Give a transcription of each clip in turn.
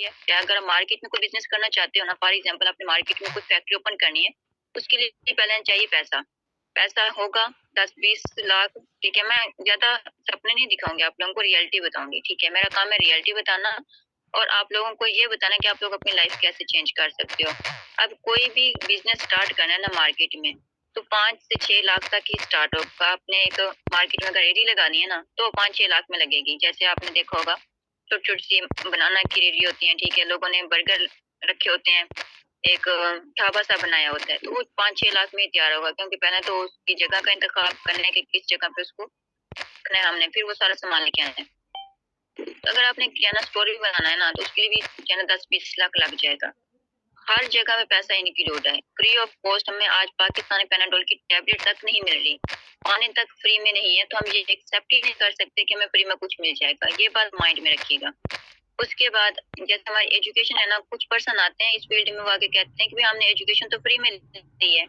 है। या अगर आप मार्केट में कोई बिजनेस करना चाहते हो ना, फॉर एग्जांपल आपने मार्केट में कोई फैक्ट्री ओपन करनी है, उसके लिए पहले चाहिए पैसा। पैसा होगा 10-20 लाख, ठीक है। मैं ज्यादा सपने नहीं दिखाऊंगी, आप लोगों को रियलिटी बताऊंगी, ठीक है। मेरा काम है रियलिटी बताना और आप लोगों को ये बताना कि आप लोग अपनी लाइफ कैसे चेंज कर सकते हो। अब कोई भी बिजनेस स्टार्ट करना है ना मार्केट में, तो 5 से 6 लाख तक ही स्टार्ट होगा। आपने एक मार्केट में अगर रेडी लगानी है ना, तो 5-6 लाख में लगेगी। जैसे आपने देखा होगा छोटी छोटी सी बनाना की रेडी होती है, ठीक है। लोगों ने बर्गर रखे होते हैं, एक ढाबा सा बनाया होता है, तो वो 5-6 लाख में ही तैयार होगा, क्योंकि पहले तो उसकी जगह का इंतखाब करने के किस जगह पे उसको रखना है हमने, फिर वो सारा सामान लेके आना है। तो अगर आपने किराना स्टोर भी बनाना है ना, तो उसके लिए भी जो है 10-20 लाख लग जाएगा। हर जगह में पैसा इंक्लूड है, फ्री ऑफ कॉस्ट। हमें आज पाकिस्तान में पैनाडोल की टैबलेट तक नहीं मिल रही, पानी तक फ्री में नहीं है, तो हम ये एक्सेप्ट ही नहीं कर सकते कि हमें फ्री में कुछ मिल जाएगा। ये बात माइंड में रखिएगा। उसके बाद जैसे हमारी एजुकेशन है ना, कुछ पर्सन आते हैं इस फील्ड में, वो आके कहते हैं कि भाई हमने एजुकेशन तो फ्री में ली है,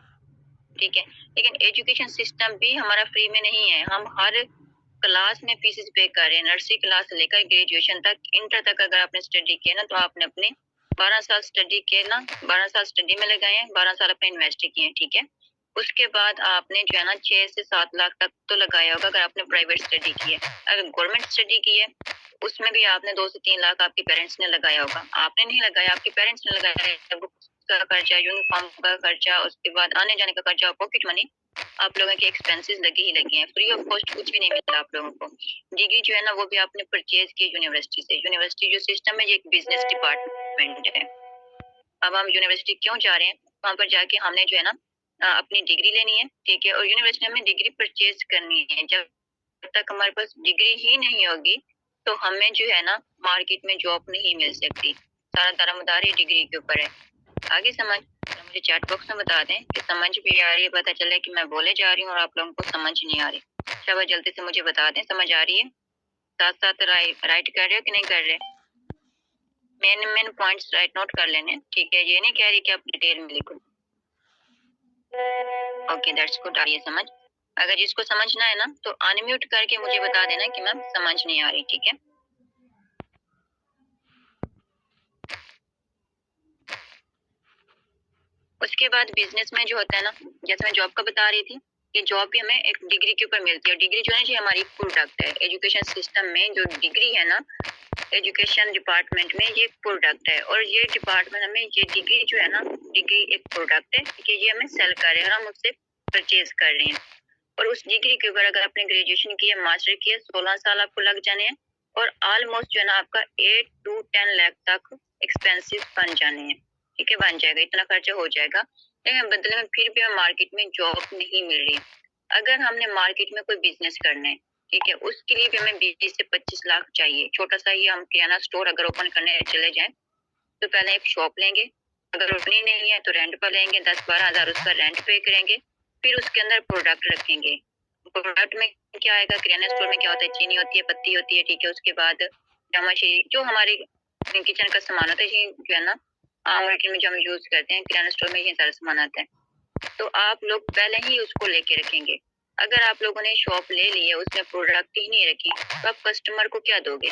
ठीक है, लेकिन एजुकेशन सिस्टम भी हमारा फ्री में नहीं है। हम हर क्लास में फीसेस पे कर रहे हैं, नर्सरी क्लास से लेकर ग्रेजुएशन तक, इंटर तक अगर आपने स्टडी किया ना, तो आपने अपने 12 साल स्टडी किए ना, 12 साल स्टडी में लगाए हैं, 12 साल अपने इन्वेस्ट किए हैं, ठीक है। उसके बाद आपने जो है ना 6 से 7 लाख तक तो लगाया होगा अगर आपने प्राइवेट स्टडी की है। अगर गवर्नमेंट स्टडी की है, उसमें भी आपने 2 से 3 लाख आपके पेरेंट्स ने लगाया होगा। आपने नहीं लगाया, आपके पेरेंट्स ने लगाया। बुक्स का खर्चा, यूनिफॉर्म का खर्चा, उसके बाद आने जाने का खर्चा, पॉकेट मनी, आप लोगों के एक्सपेंसेस लगे ही लगे हैं। फ्री ऑफ कॉस्ट कुछ भी नहीं मिलता आप लोगों को। डिग्री जो है ना, वो भी आपने परचेज की यूनिवर्सिटी से। यूनिवर्सिटी जो सिस्टम है, ये एक बिजनेस डिपार्टमेंट है। अब हम यूनिवर्सिटी क्यों जा रहे हैं? वहां पर जाके हमने जो है ना अपनी डिग्री लेनी है, ठीक है, और यूनिवर्सिटी में डिग्री परचेज करनी है। जब तक हमारे पास डिग्री ही नहीं होगी, तो हमें जो है ना मार्केट में जॉब नहीं मिल सकती। सारा दारोमदार ही डिग्री के ऊपर है। आगे समझ, मुझे चैट बॉक्स में बता दें कि समझ भी आ रही है, पता चले कि मैं बोले जा रही हूँ और आप लोगों को समझ नहीं आ रही। शाबाश, जल्दी से मुझे बता दें समझ आ रही है। साथ साथ राइट कर रहे हो कि नहीं कर रहे? मेन पॉइंट्स राइट नोट कर लेने, ठीक है। ये नहीं कह रही कि आप डिटेल में लिखो। Okay, that's good. आ रही है समझ। अगर जिसको समझना है ना, तो अनम्यूट करके मुझे बता देना कि मैम समझ नहीं आ रही, ठीक है। उसके बाद बिजनेस में जो होता है ना, जैसे मैं जॉब का बता रही थी कि जॉब भी हमें एक डिग्री के ऊपर मिलती है। डिग्री जो है जी हमारी प्रोडक्ट है। एजुकेशन सिस्टम में जो डिग्री है ना, एजुकेशन डिपार्टमेंट में, ये प्रोडक्ट है। और ये डिपार्टमेंट हमें ये डिग्री जो है ना, डिग्री एक प्रोडक्ट है कि ये हमें सेल कर रहे हैं और हम उससे परचेज कर रहे हैं। और उस डिग्री के ऊपर अगर आपने ग्रेजुएशन किया, मास्टर किया, 16 साल आपको लग जाने हैं और ऑलमोस्ट जो है ना आपका 8 to 10 लाख तक एक्सपेंसिव बन जाने हैं, ठीक है, बन जाएगा, इतना खर्चा हो जाएगा। लेकिन बदले में फिर भी हमें मार्केट में जॉब नहीं मिल रही। अगर हमने मार्केट में कोई बिजनेस करना है, ठीक है, उसके लिए भी हमें 20 से 25 लाख चाहिए। छोटा सा ही हम किराना स्टोर अगर ओपन करने चले जाएं, तो पहले एक शॉप लेंगे, अगर उतनी नहीं है तो रेंट पर लेंगे, 10-12 हजार उसका रेंट पे करेंगे, फिर उसके अंदर प्रोडक्ट रखेंगे। प्रोडक्ट में क्या आएगा? किराना स्टोर में क्या होता है? चीनी होती है, पत्ती होती है, ठीक है। उसके बाद चम्मच, जो हमारे किचन का सामान होता है, ये जो है ना मार्केट में जो हम यूज करते हैं, किराना स्टोर में ये सारा सामान आता है। तो आप लोग पहले ही उसको लेके रखेंगे। अगर आप लोगों ने शॉप ले ली है, उसमें प्रोडक्ट ही नहीं रखी, तो आप कस्टमर को क्या दोगे?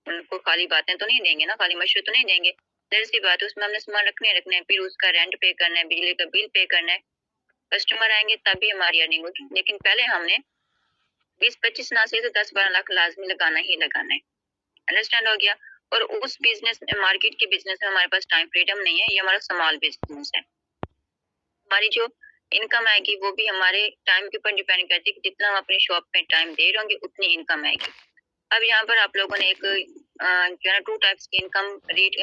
उनको खाली बातें तो नहीं देंगे ना, खाली मशहूर तो नहीं देंगे। जैसी सी बात है, उसमें हमने सामान रखने हैं, फिर उसका रेंट पे करना है, बिजली का बिल पे करना है। कस्टमर आएंगे तभी हमारी अर्निंग होगी, लेकिन पहले हमने 20-25 ना से 10-12 लाख लाजमी लगाना ही लगाना है। अंडरस्टैंड हो गया? और उस बिजनेस में, मार्केट के बिजनेस में हमारे पास टाइम फ्रीडम नहीं है, ये हमारा स्मॉल बिजनेस है। हमारी जो इनकम आएगी वो भी हमारे टाइम के ऊपर डिपेंड करती है कि जितना हम अपनी शॉप पे टाइम दे रहे होंगे उतनी इनकम आएगी। अब यहाँ पर आप लोगों ने एक जो है 2 टाइप्स की इनकम रीड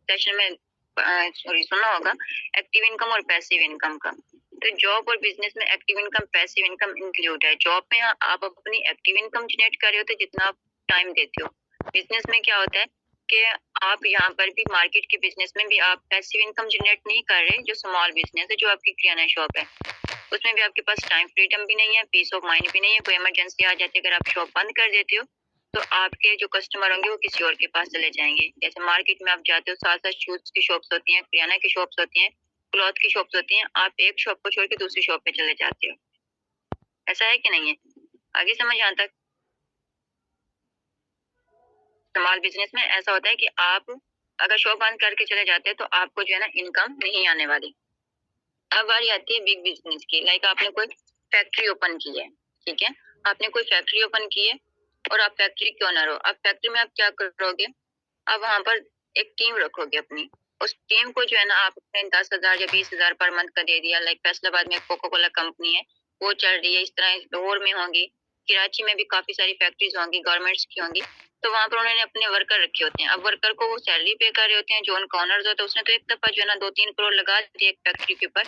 सेशन में सॉरी सुना होगा, एक्टिव इनकम और पैसिव इनकम का। तो जॉब और बिजनेस में active income, passive income include है। जॉब में आप अपनी एक्टिव इनकम जनरेट कर रहे हो, तो जितना आप टाइम देते हो। बिजनेस में क्या होता है कि आप यहाँ पर भी मार्केट के बिजनेस में भी आप पैसिव इनकम जनरेट नहीं कर रहे। जो स्मॉल बिजनेस है, जो आपकी किराना शॉप है, उसमें भी आपके पास टाइम फ्रीडम भी नहीं है, पीस ऑफ माइंड भी नहीं है। कोई इमरजेंसी आ जाती है, अगर आप शॉप बंद कर देते हो, तो आपके जो कस्टमर होंगे वो किसी और के पास चले जाएंगे। जैसे मार्केट में आप जाते हो, 7-7 शूज की शॉप्स होती हैं, किराना की शॉप्स होती हैं, क्लॉथ की शॉप्स होती हैं, आप एक शॉप को छोड़ के दूसरी शॉप पे चले जाते हो। ऐसा है कि नहीं है? आगे समझ यहाँ तक? स्मॉल बिजनेस में ऐसा होता है कि आप अगर शॉप बंद करके चले जाते हैं तो आपको जो है ना इनकम नहीं आने वाली। अब बारी आती है बिग बिजनेस की। लाइक आपने कोई फैक्ट्री ओपन की है, ठीक है, आपने कोई फैक्ट्री ओपन की है और आप फैक्ट्री के ओनर हो। अब फैक्ट्री में आप क्या करोगे, आप वहां पर एक टीम रखोगे अपनी। उस टीम को जो है ना आपने 10,000 या 20,000 पर मंथ का दे दिया। लाइक फैसलाबाद में कोका कोला कंपनी है, वो चल रही है, इस तरह लाहौर में होंगी, कराची में भी काफी सारी फैक्ट्रीज होंगी, गवर्नमेंट्स की होंगी। तो वहां पर उन्होंने अपने वर्कर रखे होते हैं। अब वर्कर को वो सैलरी पे कर रहे होते हैं, जो उनका ऑनर्स होता है उसने तो एक दफा जो है ना 2-3 करोड़ लगा दिया एक फैक्ट्री के ऊपर।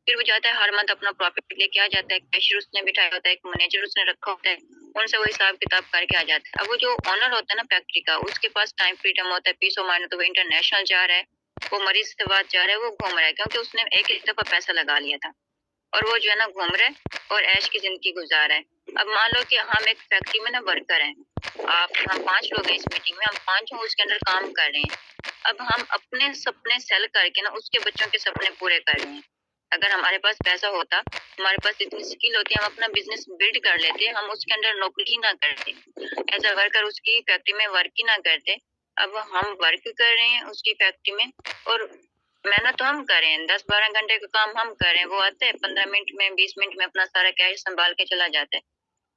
फिर वो जाता है हर मंथ अपना प्रॉफिट लेके आ जाता है, कैशियर उसने बिठाया होता है, एक मैनेजर उसने रखा होता है, उनसे वो हिसाब किताब करके आ जाता है। अब वो जो ऑनर होता है ना फैक्ट्री का, उसके पास टाइम फ्रीडम होता है, पीस ऑफ माइंड, तो वो इंटरनेशनल जा रहा है, वो मरीज से बात जा रहा है, वो घूम रहा है, क्योंकि उसने एक ही दफा पैसा लगा लिया था और वो जो है ना घूम रहा है और ऐश की जिंदगी गुजार रहा है। अब मान लो कि हम एक फैक्ट्री में ना वर्कर हैं, हम 5 लोग हैं इस मीटिंग में, हम 5 उसके अंदर काम कर रहे हैं। अब हम अपने सपने सेल करके ना उसके बच्चों के सपने पूरे कर रहे हैं। अगर हमारे पास पैसा होता, हमारे पास इतनी स्किल होती, हम अपना बिजनेस बिल्ड कर लेते, हम उसके अंदर नौकरी ही ना करते, एज अ वर्कर उसकी फैक्ट्री में वर्क ही ना करते। अब हम वर्क कर रहे हैं उसकी फैक्ट्री में और मेहनत तो हम कर रहे हैं, 10-12 घंटे का काम हम कर रहे हैं, वो आता है 15 मिनट में, 20 मिनट में अपना सारा कैश संभाल के चला जाता है,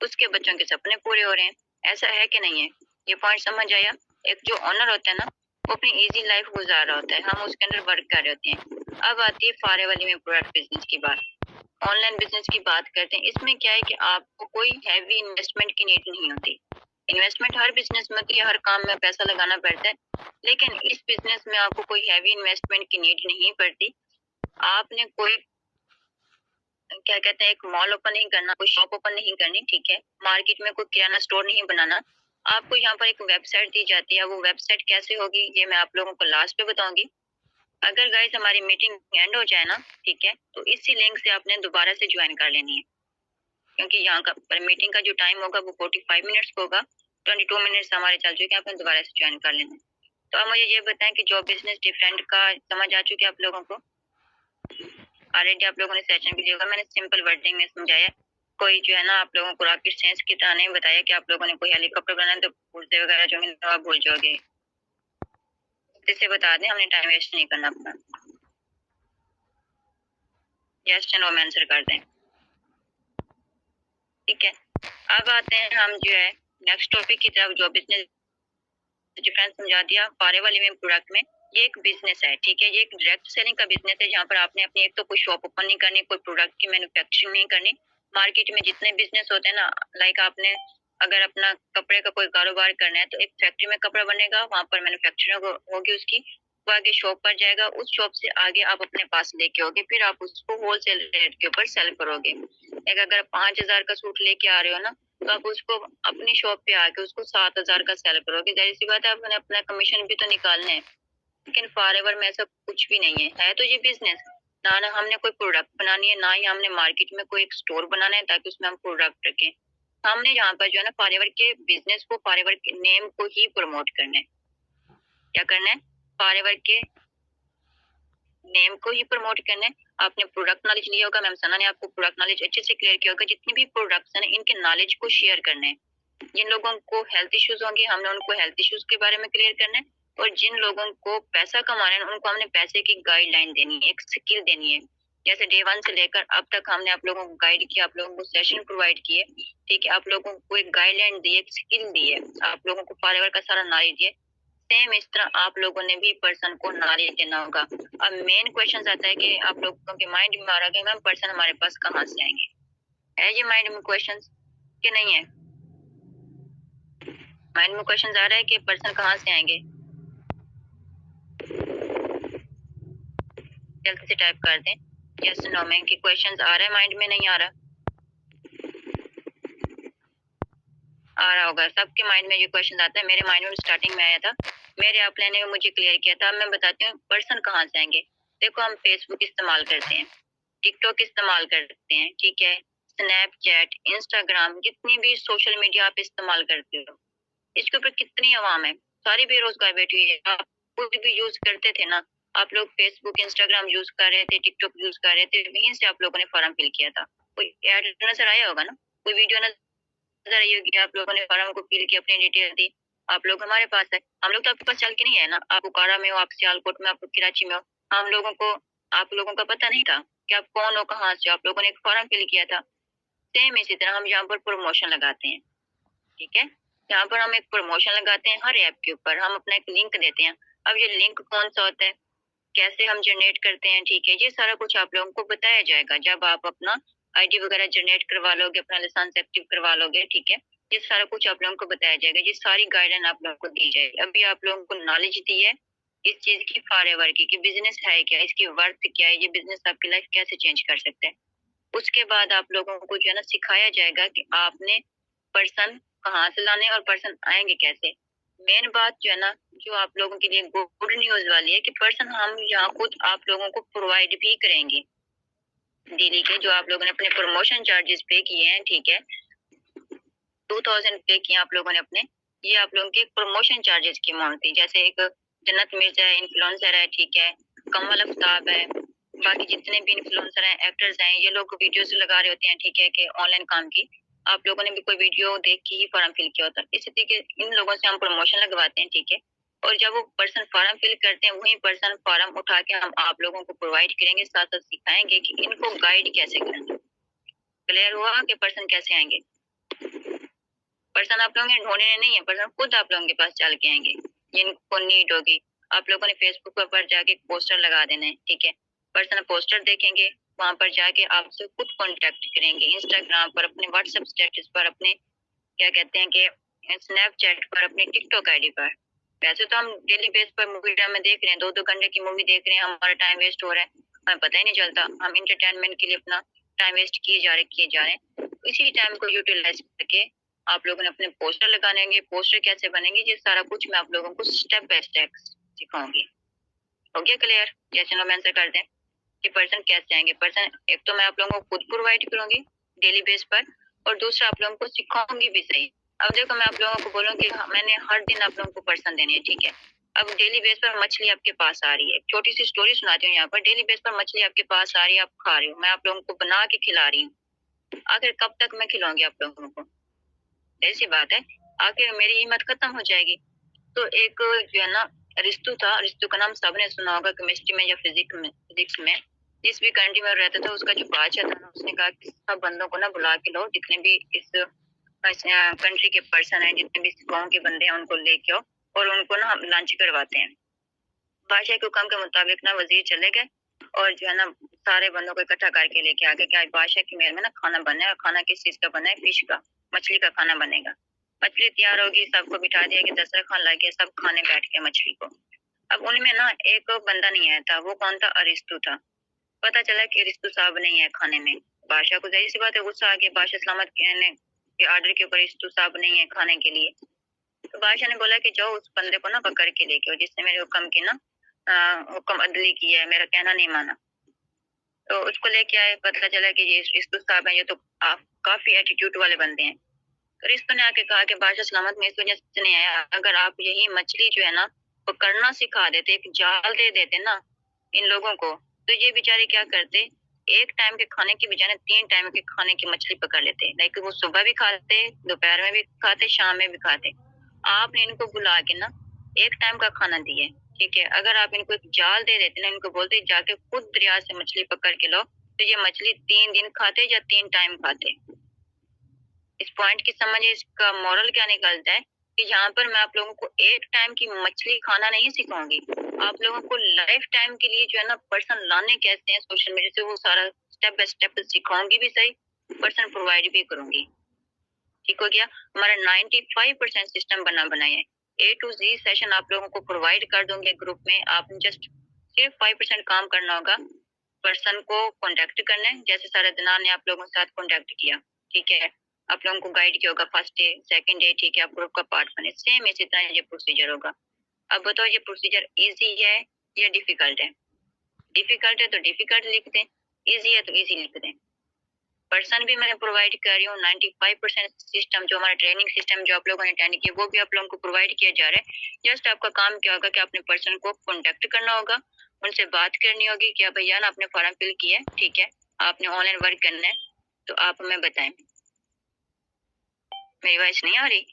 उसके बच्चों के सपने पूरे हो रहे हैं। ऐसा है कि नहीं है? ये पॉइंट समझ आया? एक जो ऑनर होता है ना, वो अपनी इजी लाइफ गुजार रहा होता है, हम उसके अंदर वर्क कर रहे होते हैं। अब आती है फारेवाली में प्रोडक्ट बिजनेस की बात, ऑनलाइन बिजनेस की बात करते हैं। इसमें क्या है कि आपको कोई हैवी इन्वेस्टमेंट की नीड नहीं होती। इन्वेस्टमेंट हर बिजनेस में होती है, हर काम में पैसा लगाना पड़ता है, लेकिन इस बिजनेस में आपको कोई हैवी इन्वेस्टमेंट की नीड नहीं पड़ती। आपने कोई क्या कहते हैं एक मॉल ओपन नहीं करना, कोई शॉप ओपन नहीं करनी, ठीक है, मार्केट में कोई किराना स्टोर नहीं बनाना। आपको यहाँ पर एक वेबसाइट दी जाती है, वो वेबसाइट कैसे होगी ये मैं आप लोगों को लास्ट पे बताऊंगी। अगर गाइस हमारी मीटिंग एंड हो जाए ना, ठीक है, तो इसी लिंक से आपने दोबारा से ज्वाइन कर लेनी है, क्योंकि यहाँ का मीटिंग का जो टाइम होगा वो 45 मिनट्स का होगा, 22 मिनट्स हमारे चल चुके हैं, आपने दोबारा से ज्वाइन कर लेना है। तो आप मुझे ये बताएं कि जॉब बिजनेस डिफरेंट का समझ आ चुकी है आप लोगों को? ऑलरेडी आप लोगों ने सेशन भी लिया होगा, मैंने सिंपल वर्डिंग में समझाया, कोई जो है ना आप लोगों को रॉकेट साइंस की तरह नहीं बताया कि आप लोगों ने कोई हेलीकॉप्टर बनाना है तो पुर्जे वगैरह जो है आप भूल जाओगे। जैसे बता दें, हमने टाइम वेस्ट नहीं करना अपना। यस नो में आंसर कर दें, ठीक है। अब आते हैं हम जो है नेक्स्ट टॉपिक की तरफ, जो बिजनेस डिफरेंस समझा दिया फारेवाली में प्रोडक्ट में। ये एक बिजनेस है, ठीक है, ये एक डायरेक्ट सेलिंग का बिजनेस है, जहाँ पर आपने अपनी एक तो कोई शॉप ओपन नहीं करनी, कोई प्रोडक्ट की मैन्युफैक्चरिंग नहीं करनी। मार्केट में जितने बिजनेस होते हैं ना, लाइक आपने अगर अपना कपड़े का कोई कारोबार करना है तो एक फैक्ट्री में कपड़ा बनेगा, वहां पर मैन्युफैक्चरिंग होगी उसकी, वो आगे शॉप पर जाएगा, उस शॉप से आगे आप अपने पास लेके आओगे, फिर आप उसको होलसेल रेट के ऊपर सेल करोगे। एक अगर 5,000 का सूट लेके आ रहे हो ना, तो आप उसको अपनी शॉप पे आके उसको 7,000 का सेल करोगे। जाहिर सी बात है, आपने अपना कमीशन भी तो निकालना है। लेकिन फॉरएवर में ऐसा कुछ भी नहीं है तो ये बिजनेस ना हमने कोई प्रोडक्ट बनानी है, ना ही हमने मार्केट में कोई एक स्टोर बनाना है ताकि उसमें हम प्रोडक्ट रखें। हमने यहाँ पर जो है ना फॉरएवर के बिजनेस को, फॉरएवर के नेम को ही प्रमोट करना है। क्या करना है? फॉरएवर के नेम को ही प्रमोट करना है। आपने प्रोडक्ट नॉलेज लिया होगा, मैम सना ने आपको प्रोडक्ट नॉलेज अच्छे से क्लियर किया होगा। जितनी भी प्रोडक्ट्स हैं इनके नॉलेज को शेयर करना है। जिन लोगों को हेल्थ इश्यूज होंगे, हमने उनको हेल्थ इश्यूज के बारे में क्लियर करना है, और जिन लोगों को पैसा कमाना है उनको हमने पैसे की गाइडलाइन देनी है, एक स्किल देनी है। जैसे डे 1 से लेकर अब तक हमने आप लोगों को गाइड किया, आप लोगों को सेशन प्रोवाइड किए, ठीक है, आप लोगों को एक गाइडलाइन दी, एक स्किल दी है, आप लोगों को फॉरएवर का सारा नॉलेज दिया। सेम इस तरह आप लोगों ने भी पर्सन को नॉलेज देना होगा। अब मेन क्वेश्चन आता है कि आप लोगों के माइंड में आ रहा है मैम पर्सन हमारे पास कहाँ से आएंगे? है ये माइंड में क्वेश्चन कि नहीं है? माइंड में क्वेश्चन आ रहा है कि पर्सन कहाँ से आएंगे? जल्दी से टाइप कर दें यस नो में कि क्वेश्चंस आ रहा है माइंड में, नहीं आ रहा? आ रहा होगा सबके माइंड में। ये क्वेश्चन आता है, मेरे माइंड में स्टार्टिंग में आया था, मेरे अपने ने मुझे क्लियर किया था। मैं बताती हूँ पर्सन कहाँ से आएंगे। देखो, हम फेसबुक इस्तेमाल करते हैं, टिकटॉक इस्तेमाल करते हैं, ठीक है, स्नैपचैट, इंस्टाग्राम, जितनी भी सोशल मीडिया आप इस्तेमाल करते हो, इसके ऊपर कितनी आवाम है, सारी बेरोजगार बैठी हुई है। आप खुद भी यूज करते थे ना, आप लोग फेसबुक इंस्टाग्राम यूज कर रहे थे, टिकटॉक यूज कर रहे थे, वहीं से आप लोगों ने फॉर्म फिल किया था। कोई ऐड नजर आया होगा ना, कोई वीडियो नजर आई होगी, आप लोगों ने फॉर्म को फिल किया, अपनी डिटेल दी, आप लोग हमारे पास है, हम लोग तो आपके पास चल के नहीं है ना। आप बुखारा में हो, आप सियालकोट में, आप कराची में हो, हम लोगों को आप लोगों का पता नहीं था कि आप कौन हो, कहाँ से। आप लोगों ने एक फॉर्म फिल किया था। सेम इसी तरह हम यहाँ पर प्रमोशन लगाते हैं, ठीक है। यहाँ पर हम एक प्रमोशन लगाते हैं हर ऐप के ऊपर, हम अपना एक लिंक देते हैं। अब ये लिंक कौन सा होता है, कैसे हम जनरेट करते हैं, ठीक है, ये सारा कुछ आप लोगों को बताया जाएगा जब आप अपना आईडी वगैरह जनरेट करवा लोगे, अपना लाइसेंस एक्टिव करवा लोगे, ठीक है। ये सारा कुछ आप लोगों को बताया जाएगा, ये सारी गाइडलाइन आप लोगों को दी जाएगी। अभी आप लोगों को नॉलेज दी है इस चीज की फॉरएवर की, कि बिजनेस है क्या, इसकी वर्थ क्या है, ये बिजनेस आपकी लाइफ कैसे चेंज कर सकते हैं। उसके बाद आप लोगों को जो है ना सिखाया जाएगा कि आपने पर्सन कहाँ से लाने और पर्सन आएंगे कैसे। मेन बात जो है ना, जो आप लोगों के लिए गुड न्यूज वाली है कि पर्सन हम यहाँ खुद आप लोगों को प्रोवाइड भी करेंगे। दिल्ली के जो आप लोगों ने अपने प्रमोशन चार्जेस पे किए हैं, ठीक है, 2000 पे किए आप लोगों ने अपने, ये आप लोगों के प्रमोशन चार्जेस की अमाउंट थी। जैसे एक जन्नत मिर्जा है, इन्फ्लुएंसर है, ठीक है, कमल अफ्ताब है, बाकी जितने भी इन्फ्लुएंसर हैं, एक्टर्स हैं, ये लोग वीडियोस लगा रहे होते हैं, ठीक है, कि ऑनलाइन काम की। आप लोगों ने भी कोई वीडियो देख के ही फॉर्म फिल किया होता है। इसी तरीके इन लोगों से हम प्रमोशन लगवाते हैं, ठीक है। और जब वो पर्सन फॉर्म फिल करते हैं, वही पर्सन फॉर्म उठा के हम आप लोगों को प्रोवाइड करेंगे, साथ साथ सिखाएंगे कि इनको गाइड कैसे करना। क्लियर हुआ कि पर्सन कैसे आएंगे। पर्सन आप लोगों के ढूंढने नहीं है, पर्सन खुद आप लोगों के पास चल के आएंगे जिनको नीड होगी। आप लोगों ने फेसबुक पर जाके पोस्टर लगा देना है, ठीक है। पर्सन पोस्टर देखेंगे, वहां पर जाके आपसे खुद कांटेक्ट करेंगे, इंस्टाग्राम पर, अपने व्हाट्सएप स्टेटस पर, अपने क्या कहते हैं कि स्नैपचैट पर, अपने टिकटॉक आईडी पर। वैसे तो हम डेली बेस पर मूवी ड्रामा देख रहे हैं, 2-2 घंटे की मूवी देख रहे हैं, हमारा टाइम वेस्ट हो रहा है, हमें पता ही नहीं चलता। हम इंटरटेनमेंट के लिए अपना टाइम वेस्ट किए जा रहे हैं। इसी टाइम को यूटिलाइज करके आप लोगों ने अपने पोस्टर लगाने होंगे। पोस्टर कैसे बनेंगे, ये सारा कुछ मैं आप लोगों को स्टेप बाय स्टेप सिखाऊंगी। हो गया क्लियर? जैसे नो आंसर कर दें कि पर्सन कैसे आएंगे। पर्सन एक तो मैं आप लोगों को खुद प्रोवाइड करूंगी डेली बेस पर, और दूसरा आप लोगों को सिखाऊंगी भी सही। अब देखो, मैं आप लोगों को बोलूंगी मैंने हर दिन आप लोगों को पर्सन देने हैं, ठीक है। अब डेली बेस पर मछली आपके पास आ रही है, छोटी सी स्टोरी सुनाती हूँ यहाँ पर। डेली बेस पर मछली आपके पास आ रही है, आप खा रहे हो, मैं आप लोगों को बना के खिला रही हूँ। आखिर कब तक मैं खिलाऊंगी आप लोगों को? ऐसी बात है, आखिर मेरी हिम्मत खत्म हो जाएगी। तो एक जो है ना रिस्तु था, रिस्तु का नाम सबने सुना होगा, केमिस्ट्री में या फिजिक्स में जिस भी कंट्री में रहता था, उसका जो बादशाह था ना, उसने कहा कि सब बंदों को ना बुला के लो, जितने भी इस कंट्री के पर्सन है, जितने भी गाँव के बंदे हैं, उनको लेके आओ और उनको ना हम लंच करवाते हैं। बादशाह के हुक्म के मुताबिक ना वजीर चले गए और जो है ना सारे बंदों को इकट्ठा करके लेके आ गए कि आज बादशाह के महल में ना खाना बना है, और खाना किस चीज का बना है? फिश का, मछली का खाना बनेगा। मछली तैयार होगी, सबको बिठा दिया कि दस्तरखान लगे, सब खाने बैठ गए मछली को। अब उनमें ना एक बंदा नहीं आया था, वो कौन था? अरिस्तु था। पता चला कि अरिस्तु साहब नहीं है खाने में। बादशाह को जाहिर सी बात है गुस्सा आ गया, बादशाह सलामत के आर्डर के ऊपर अरिस्तु साहब नहीं है खाने के लिए। तो बादशाह ने बोला कि जाओ उस बंदे को ना पकड़ के लेके आओ जिसने मेरे हुक्म की ना हुक्म अदली किया है, मेरा कहना नहीं माना। तो उसको लेके आए, पता चला कि ये अरिस्तु साहब है, ये तो काफी एटीट्यूड वाले बंदे हैं। तो अरिस्तु ने आके कहा कि बादशाह सलामत में इस वजह से नहीं आया, अगर आप यही मछली जो है ना पकड़ना सिखा देते, एक जाल दे देते ना इन लोगों को, तो ये बेचारे क्या करते, एक टाइम के खाने की बजाय 3 टाइम के खाने की मछली पकड़ लेते। लाइक वो सुबह भी खाते, दोपहर में भी खाते, शाम में भी खाते। आपने इनको बुला के ना एक टाइम का खाना दिए, ठीक है। अगर आप इनको एक जाल दे देते ना, इनको बोलते जाके खुद दरिया से मछली पकड़ के लो, तो ये मछली 3 दिन खाते या 3 टाइम खाते। इस पॉइंट की समझ, इसका मॉरल क्या निकलता है कि यहाँ पर मैं आप लोगों को एक टाइम की मछली खाना नहीं सिखाऊंगी, आप लोगों को लाइफ टाइम के लिए जो है ना पर्सन लाने कैसे हैं सोशल मीडिया से, वो सारा स्टेप बाय स्टेप सिखाऊंगी भी सही, पर्सन प्रोवाइड भी करूंगी। ठीक हो गया? हमारा 95% सिस्टम बना बनाया है। A to Z सेशन आप लोगों को प्रोवाइड कर दूंगे ग्रुप में। आपने जस्ट सिर्फ 5% काम करना होगा, पर्सन को कांटेक्ट करना है, जैसे सारा दिना ने आप लोगों के साथ कांटेक्ट किया, ठीक है। आप लोगों को गाइड किया होगा फर्स्ट डे, सेकंड डे, ठीक है, आप ग्रुप का पार्ट बने। सेम इसी तरह ये प्रोसीजर होगा। अब बताओ ये प्रोसीजर इजी है या डिफिकल्ट है? डिफिकल्ट है तो डिफिकल्ट लिख दें, इजी है तो इजी लिख दें। पर्सन भी मैं प्रोवाइड कर रही हूँ। 95% सिस्टम जो हमारा ट्रेनिंग सिस्टम जो आप लोगों ने अटेंड किया, वो भी आप लोगों को प्रोवाइड किया जा रहा है। जस्ट आपका काम क्या होगा कि आपने पर्सन को कांटेक्ट करना होगा, उनसे बात करनी होगी कि भैया ना आपने फॉर्म फिल किया है, ठीक है, आपने ऑनलाइन वर्क करना है, तो आप हमें बताएं। मेरी वॉइस नहीं आ रही?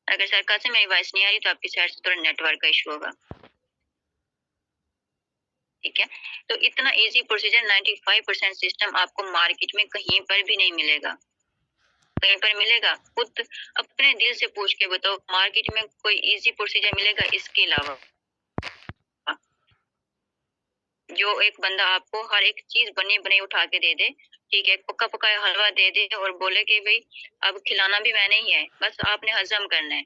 अगर सरकार से मेरी वॉइस नहीं आ रही तो आपकी साइड से थोड़ा नेटवर्क का इशू होगा, ठीक है। तो इतना इजी प्रोसीजर 95% सिस्टम आपको मार्केट में कहीं पर भी नहीं मिलेगा। कहीं पर मिलेगा? खुद अपने दिल से पूछ के बताओ, मार्केट में कोई इजी प्रोसीजर मिलेगा इसके अलावा? जो एक बंदा आपको हर एक चीज बनी बनाई उठा के दे दे, ठीक है, पका पकाया हलवा दे दे और बोले कि भाई अब खिलाना भी मैंने ही है, बस आपने हजम करना है।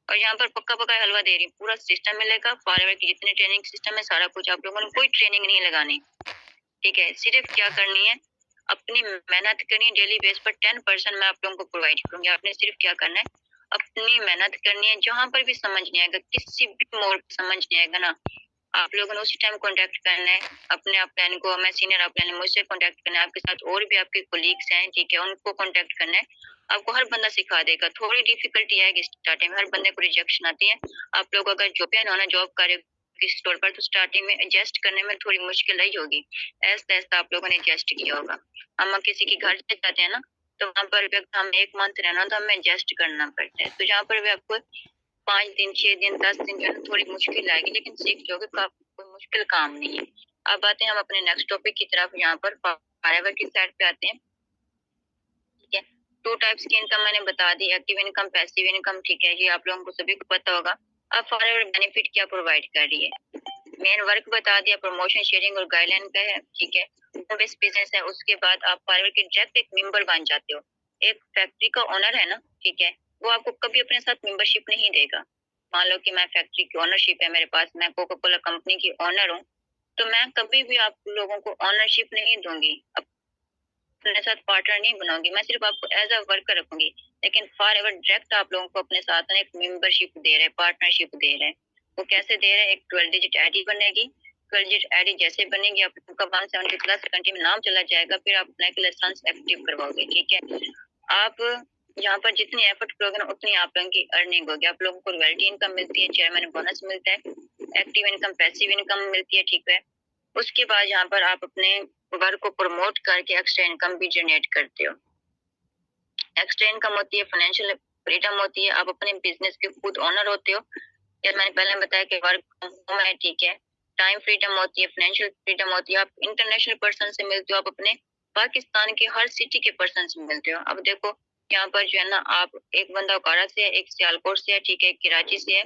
और यहाँ पर पक्का पकाया हलवा दे रही हूँ, पूरा सिस्टम मिलेगा। फॉरएवर की जितने ट्रेनिंग सिस्टम है सारा कुछ, आप लोगों ने कोई ट्रेनिंग नहीं लगानी, ठीक है। सिर्फ क्या करनी है, अपनी मेहनत करनी है। डेली बेस पर 10% मैं आप लोगों को प्रोवाइड करूंगी। आपने सिर्फ क्या करना है, अपनी मेहनत करनी है। जहां पर भी समझ नहीं आएगा, किसी भी मोड़ पर समझ नहीं आएगा ना, आप लोगों ने उसी टाइम कांटेक्ट करना है अपने अपलाइन को। मैं सीनियर अपलाइन, मुझसे कांटेक्ट करना है। आपके साथ और भी आपके कोलीग्स हैं, ठीक है, उनको कांटेक्ट करना है। आपको हर बंदा सिखा देगा। थोड़ी डिफिकल्टी आएगी स्टार्टिंग में, हर बंदे को रिजेक्शन आती है। आप लोग अगर जॉब पे ना जॉब कर किसी स्टोर पर, तो स्टार्टिंग में एडजस्ट करने में थोड़ी मुश्किल ही होगी। ऐसा ऐसा आप लोगों ने एडजस्ट किया होगा। हम किसी के घर पे जाते हैं ना, तो वहाँ पर भी हम 1 मंथ रहना, तो हमें एडजस्ट करना पड़ता है। तो जहाँ पर भी आपको 5 दिन, 6 दिन, 10 दिन जो है थोड़ी मुश्किल आएगी, लेकिन सीख जाओगे। कोई मुश्किल काम नहीं है। अब आते हैं हम अपने नेक्स्ट टॉपिक की तरफ। यहाँ पर फॉरएवर की साइड पे आते हैं, ठीक है। 2 टाइप्स की इनकम मैंने बता दी, एक्टिव इनकम, पैसिव इनकम, ठीक है। ये आप लोगों को सभी को पता होगा। अब फॉरएवर बेनिफिट क्या प्रोवाइड कर रही है, मेन वर्क बता दिया, प्रमोशन, शेयरिंग और गाइडलाइन का है, ठीक है। बेस्ट बिजनेस है। उसके बाद आप फॉरएवर के डायरेक्ट एक मेंबर बन जाते हो। एक फैक्ट्री का ओनर है ना, ठीक है, वो आपको कभी अपने साथ मेंबरशिप नहीं देगा। मान लो कि मैं फैक्ट्री की ओनरशिप है मेरे पास, मैं कोका कोला कंपनी की ओनर हूँ, तो मैं कभी भी आप लोगों को ओनरशिप नहीं दूंगी, अपने साथ पार्टनर नहीं बनाऊंगी। मैं सिर्फ आपको एज अ वर्कर रखूंगी। लेकिन फॉरएवर डायरेक्ट आप लोगों को अपने साथ एक मेंबरशिप दे रहे हैं, पार्टनरशिप दे रहे हैं। वो कैसे दे रहे हैं, एक 12 डिजिट आईडी बनेगी। 12 डिजिट आईडी जैसे बनेगी, आप लोगों का 170 प्लस कंट्री में नाम चला जाएगा, फिर आप अपना एक लाइसेंस एक्टिव करवाओगे, ठीक है। आप यहाँ पर जितनी एफर्ट करोगे ना, उतनी आप लोगों की अर्निंग होगी। आप लोगों को रॉयल्टी इनकम मिलती है, चेयरमैन बोनस मिलता है, एक्टिव इनकम, पैसिव इनकम मिलती है, ठीक है। उसके बाद यहाँ पर आप अपने वर्क को प्रमोट करके एक्स्ट्रा इनकम भी जनरेट करते हो। एक्स्ट्रा इनकम होती है, फाइनेंशियल फ्रीडम होती है, आप अपने बिजनेस के खुद ओनर होते हो। जैसे मैंने पहले बताया कि वर्क फ्रॉम होम है, ठीक है। टाइम फ्रीडम होती है, फाइनेंशियल फ्रीडम होती है। आप इंटरनेशनल पर्सन से मिलते हो, आप अपने पाकिस्तान के हर सिटी के पर्सन से मिलते हो। अब देखो यहाँ पर जो है ना, आप एक बंदा ओकारा से है, एक सियालकोट से है, ठीक है, एक कराची से है,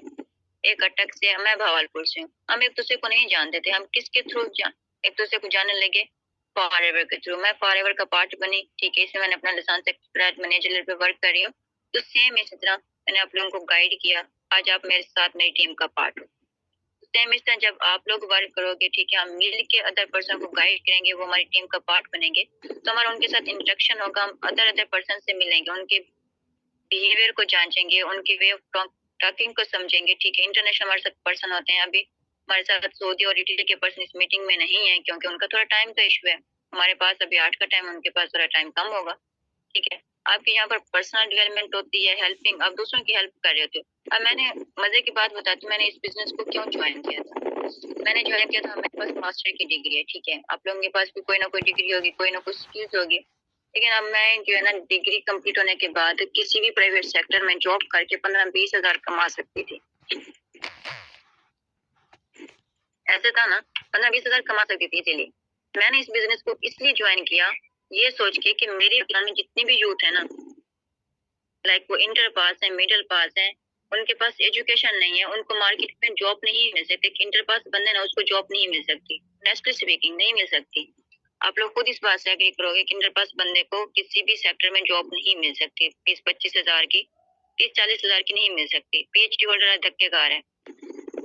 एक अटक से है, मैं भावलपुर से हूँ। हम एक दूसरे को नहीं जानते थे, हम किसके थ्रू एक दूसरे को जानने लगे, फॉरएवर के थ्रू। मैं फॉरएवर का पार्ट बनी, ठीक है, इसमें मैंने अपना लाइसेंस एक्सपर्ट मैनेजर पे वर्क कर रही हूँ। तो सेम इसी तरह मैंने आप लोगों को गाइड किया, आज आप मेरे साथ मेरी टीम का पार्ट हो। सेम इस तरह जब आप लोग वर्क करोगे, ठीक है, हम मिल के अदर पर्सन को गाइड करेंगे, वो हमारी टीम का पार्ट बनेंगे, तो हमारा उनके साथ इंटरेक्शन होगा। हम अदर अदर पर्सन से मिलेंगे, उनके बिहेवियर को जांचेंगे, उनके वे ऑफ टॉकिंग को समझेंगे, ठीक है। इंटरनेशनल हमारे साथ पर्सन होते हैं, अभी हमारे साथ सऊदी और इटली के पर्सन इस मीटिंग में नहीं है, क्योंकि उनका थोड़ा टाइम का इशू है। हमारे पास अभी 8 का टाइम, उनके पास थोड़ा टाइम कम होगा, ठीक है। आपके यहाँ पर पर्सनल डेवलपमेंट होती है, हेल्पिंग, आप दूसरों की हेल्प कर रहे होते हो। अब मैंने मजे की बात बताती हूँ, मैंने इस बिजनेस को क्यों ज्वाइन किया था। मैंने ज्वाइन किया था, मेरे पास मास्टर की डिग्री है, ठीक है। आप लोगों के पास भी कोई ना कोई डिग्री होगी, कोई ना कोई स्किल्स होगी। लेकिन अब मैं जो है ना, डिग्री कंप्लीट होने के बाद किसी भी प्राइवेट सेक्टर में जॉब करके 15-20 हजार कमा सकती थी। ऐसे था ना, 15-20 हजार कमा सकती थी। इसीलिए मैंने इस बिजनेस को इसलिए ज्वाइन किया, ये सोच के कि मेरी में जितनी भी यूथ है ना, लाइक वो इंटर पास है, मिडिल पास है, उनके पास एजुकेशन नहीं है, उनको मार्केट में जॉब नहीं मिल सकती। इंटर पास बंदे ना, उसको जॉब नहीं मिल सकती, नेस्टली स्पीकिंग नहीं मिल सकती। आप लोग खुद इस बात से एग्री करोगे कि इंटर पास बंदे को किसी भी सेक्टर में जॉब नहीं मिल सकती। 20-25 हजार की, 30-40 हजार की नहीं मिल सकती। पीएचडी होल्डर धक्केगार है,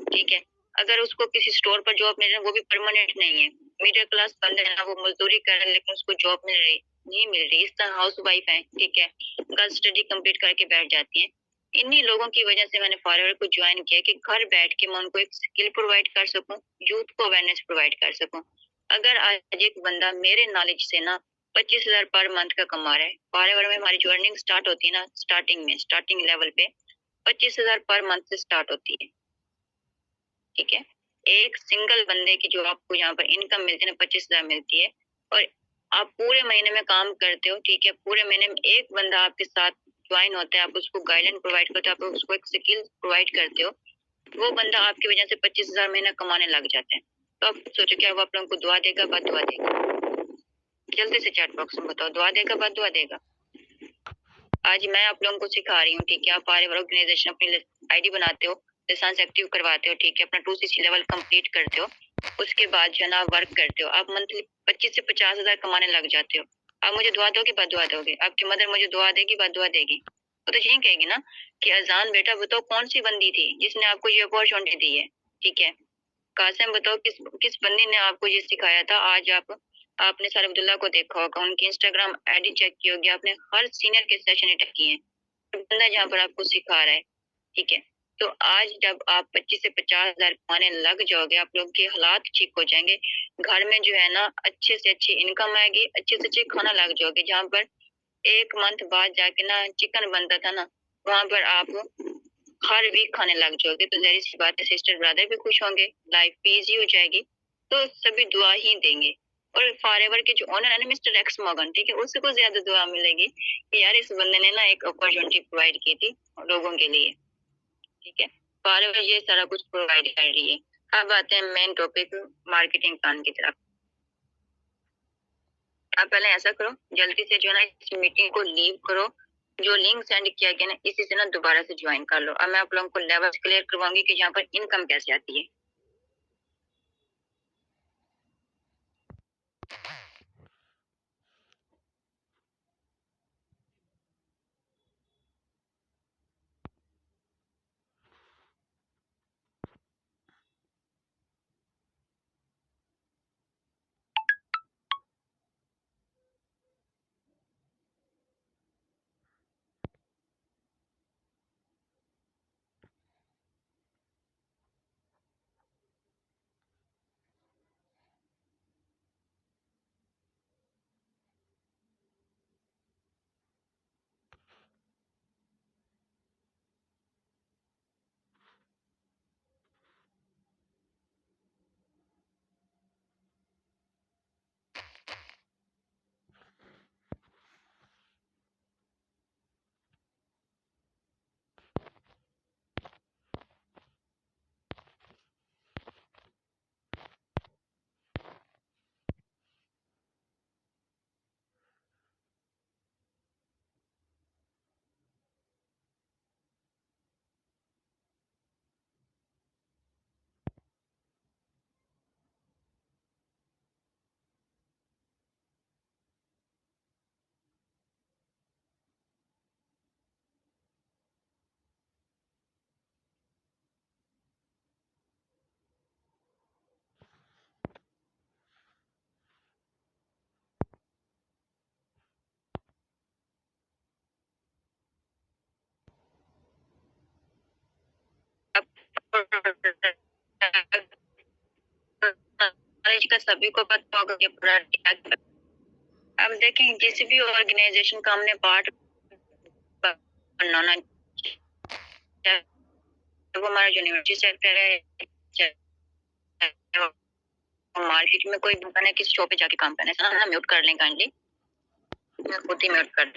ठीक है। अगर उसको किसी स्टोर पर जॉब मिल रही है, वो भी परमानेंट नहीं है। मिडिल क्लास बंदे है ना, वो मजदूरी कर रहे हैं, लेकिन उसको जॉब नहीं मिल रही। इस तरह हाउस वाइफ है, ठीक है, गर्ल स्टडी कंप्लीट करके बैठ जाती है। इन्हीं लोगों की वजह से मैंने फॉरएवर को ज्वाइन किया कि घर बैठ के मैं उनको एक स्किल प्रोवाइड कर सकूं, यूथ को अवेयरनेस प्रोवाइड कर सकूं। अगर आज एक बंदा मेरे नॉलेज से ना 25 हजार पर मंथ का कमा रहा है, फॉरएवर में हमारी जो अर्निंग स्टार्ट होती है ना, स्टार्टिंग लेवल पे 25 हजार पर मंथ से स्टार्ट होती है, ठीक है। एक सिंगल बंदे की जो आपको यहाँ पर इनकम मिलती है ना, 25 हजार मिलती है। और आप पूरे महीने में काम करते हो, ठीक है, पूरे महीने में एक बंदा आपके साथ ज्वाइन होता है, आप उसको गाइडलाइन प्रोवाइड करते हो, आप उसको एक स्किल प्रोवाइड करते हो, वो बंदा आपकी वजह से 25,000 महीना कमाने लग जाते हैं। तो आप सोचो क्या वो आप लोगों को दुआ देगा, बददुआ देगा? जल्दी से चैट बॉक्स में बताओ, दुआ देगा, बददुआ देगा? आज मैं आप लोगों को सिखा रही हूँ, ठीक है। आप ऑर्गेनाइजेशन अपनी आईडी बनाते हो, लाइसेंस एक्टिव करवाते हो, ठीक है, अपना 2CC लेवल कंप्लीट करते हो, उसके बाद जो है ना वर्क करते हो, आप मंथली 25 से 50,000 कमाने लग जाते हो। आप मुझे दुआ दोगे, बददुआ दोगे? आपकी मदर मुझे दुआ देगी, बददुआ देगी? वो तो यही कहेगी ना कि अजान बेटा बताओ कौन सी बंदी थी जिसने आपको ये अपॉर्चुनिटी दी है, ठीक है। कासिम बताओ किस किस बंदी ने आपको ये सिखाया था। आज आपने सर अब्दुल्ला को देखा होगा, उनकी इंस्टाग्राम आईडी चेक की होगी आपने, हर सीनियर के सेशन अटेंड किए हैं, बंदा जहाँ पर आपको सिखा रहा है, ठीक है। तो आज जब आप 25 से 50,000 कमाने लग जाओगे, आप लोग के हालात ठीक हो जाएंगे, घर में जो है ना अच्छे से अच्छी इनकम आएगी, अच्छे से अच्छे खाना लग जाओगे। जहाँ पर एक मंथ बाद जाके ना चिकन बनता था ना, वहां पर आप हर वीक खाने लग जाओगे। तो जहरी सी बात है, सिस्टर ब्रदर भी खुश होंगे, लाइफ भी इजी हो जाएगी, तो सभी दुआ ही देंगे। और फॉरएवर के जो ओनर है ना मिस्टर एक्स मॉर्गन, ठीक है, उसको ज्यादा दुआ मिलेगी कि यार इस बंदे ने ना एक अपॉर्चुनिटी प्रोवाइड की थी लोगों के लिए, ठीक है। फॉरएवर ये सारा कुछ प्रोवाइड कर रही है। अब आते हैं मेन टॉपिक, मार्केटिंग प्लान की तरफ। आप पहले ऐसा करो, जल्दी से जो है ना इस मीटिंग को लीव करो, जो लिंक सेंड किया गया ना इसी से ना दोबारा से ज्वाइन कर लो। अब मैं आप लोगों को लेवल क्लियर करवाऊंगी कि यहाँ पर इनकम कैसे आती है। कॉलेज का सभी को पता होगा कि प्रोडक्ट। अब देखें किसी भी ऑर्गेनाइजेशन का हमने पार्ट बनाना, वो हमारा यूनिवर्सिटी सेक्टर है, मार्केट में कोई दुकान है, किसी शॉप पे जाके काम करना है ना, म्यूट कर लें काइंडली, मैं खुद ही म्यूट कर,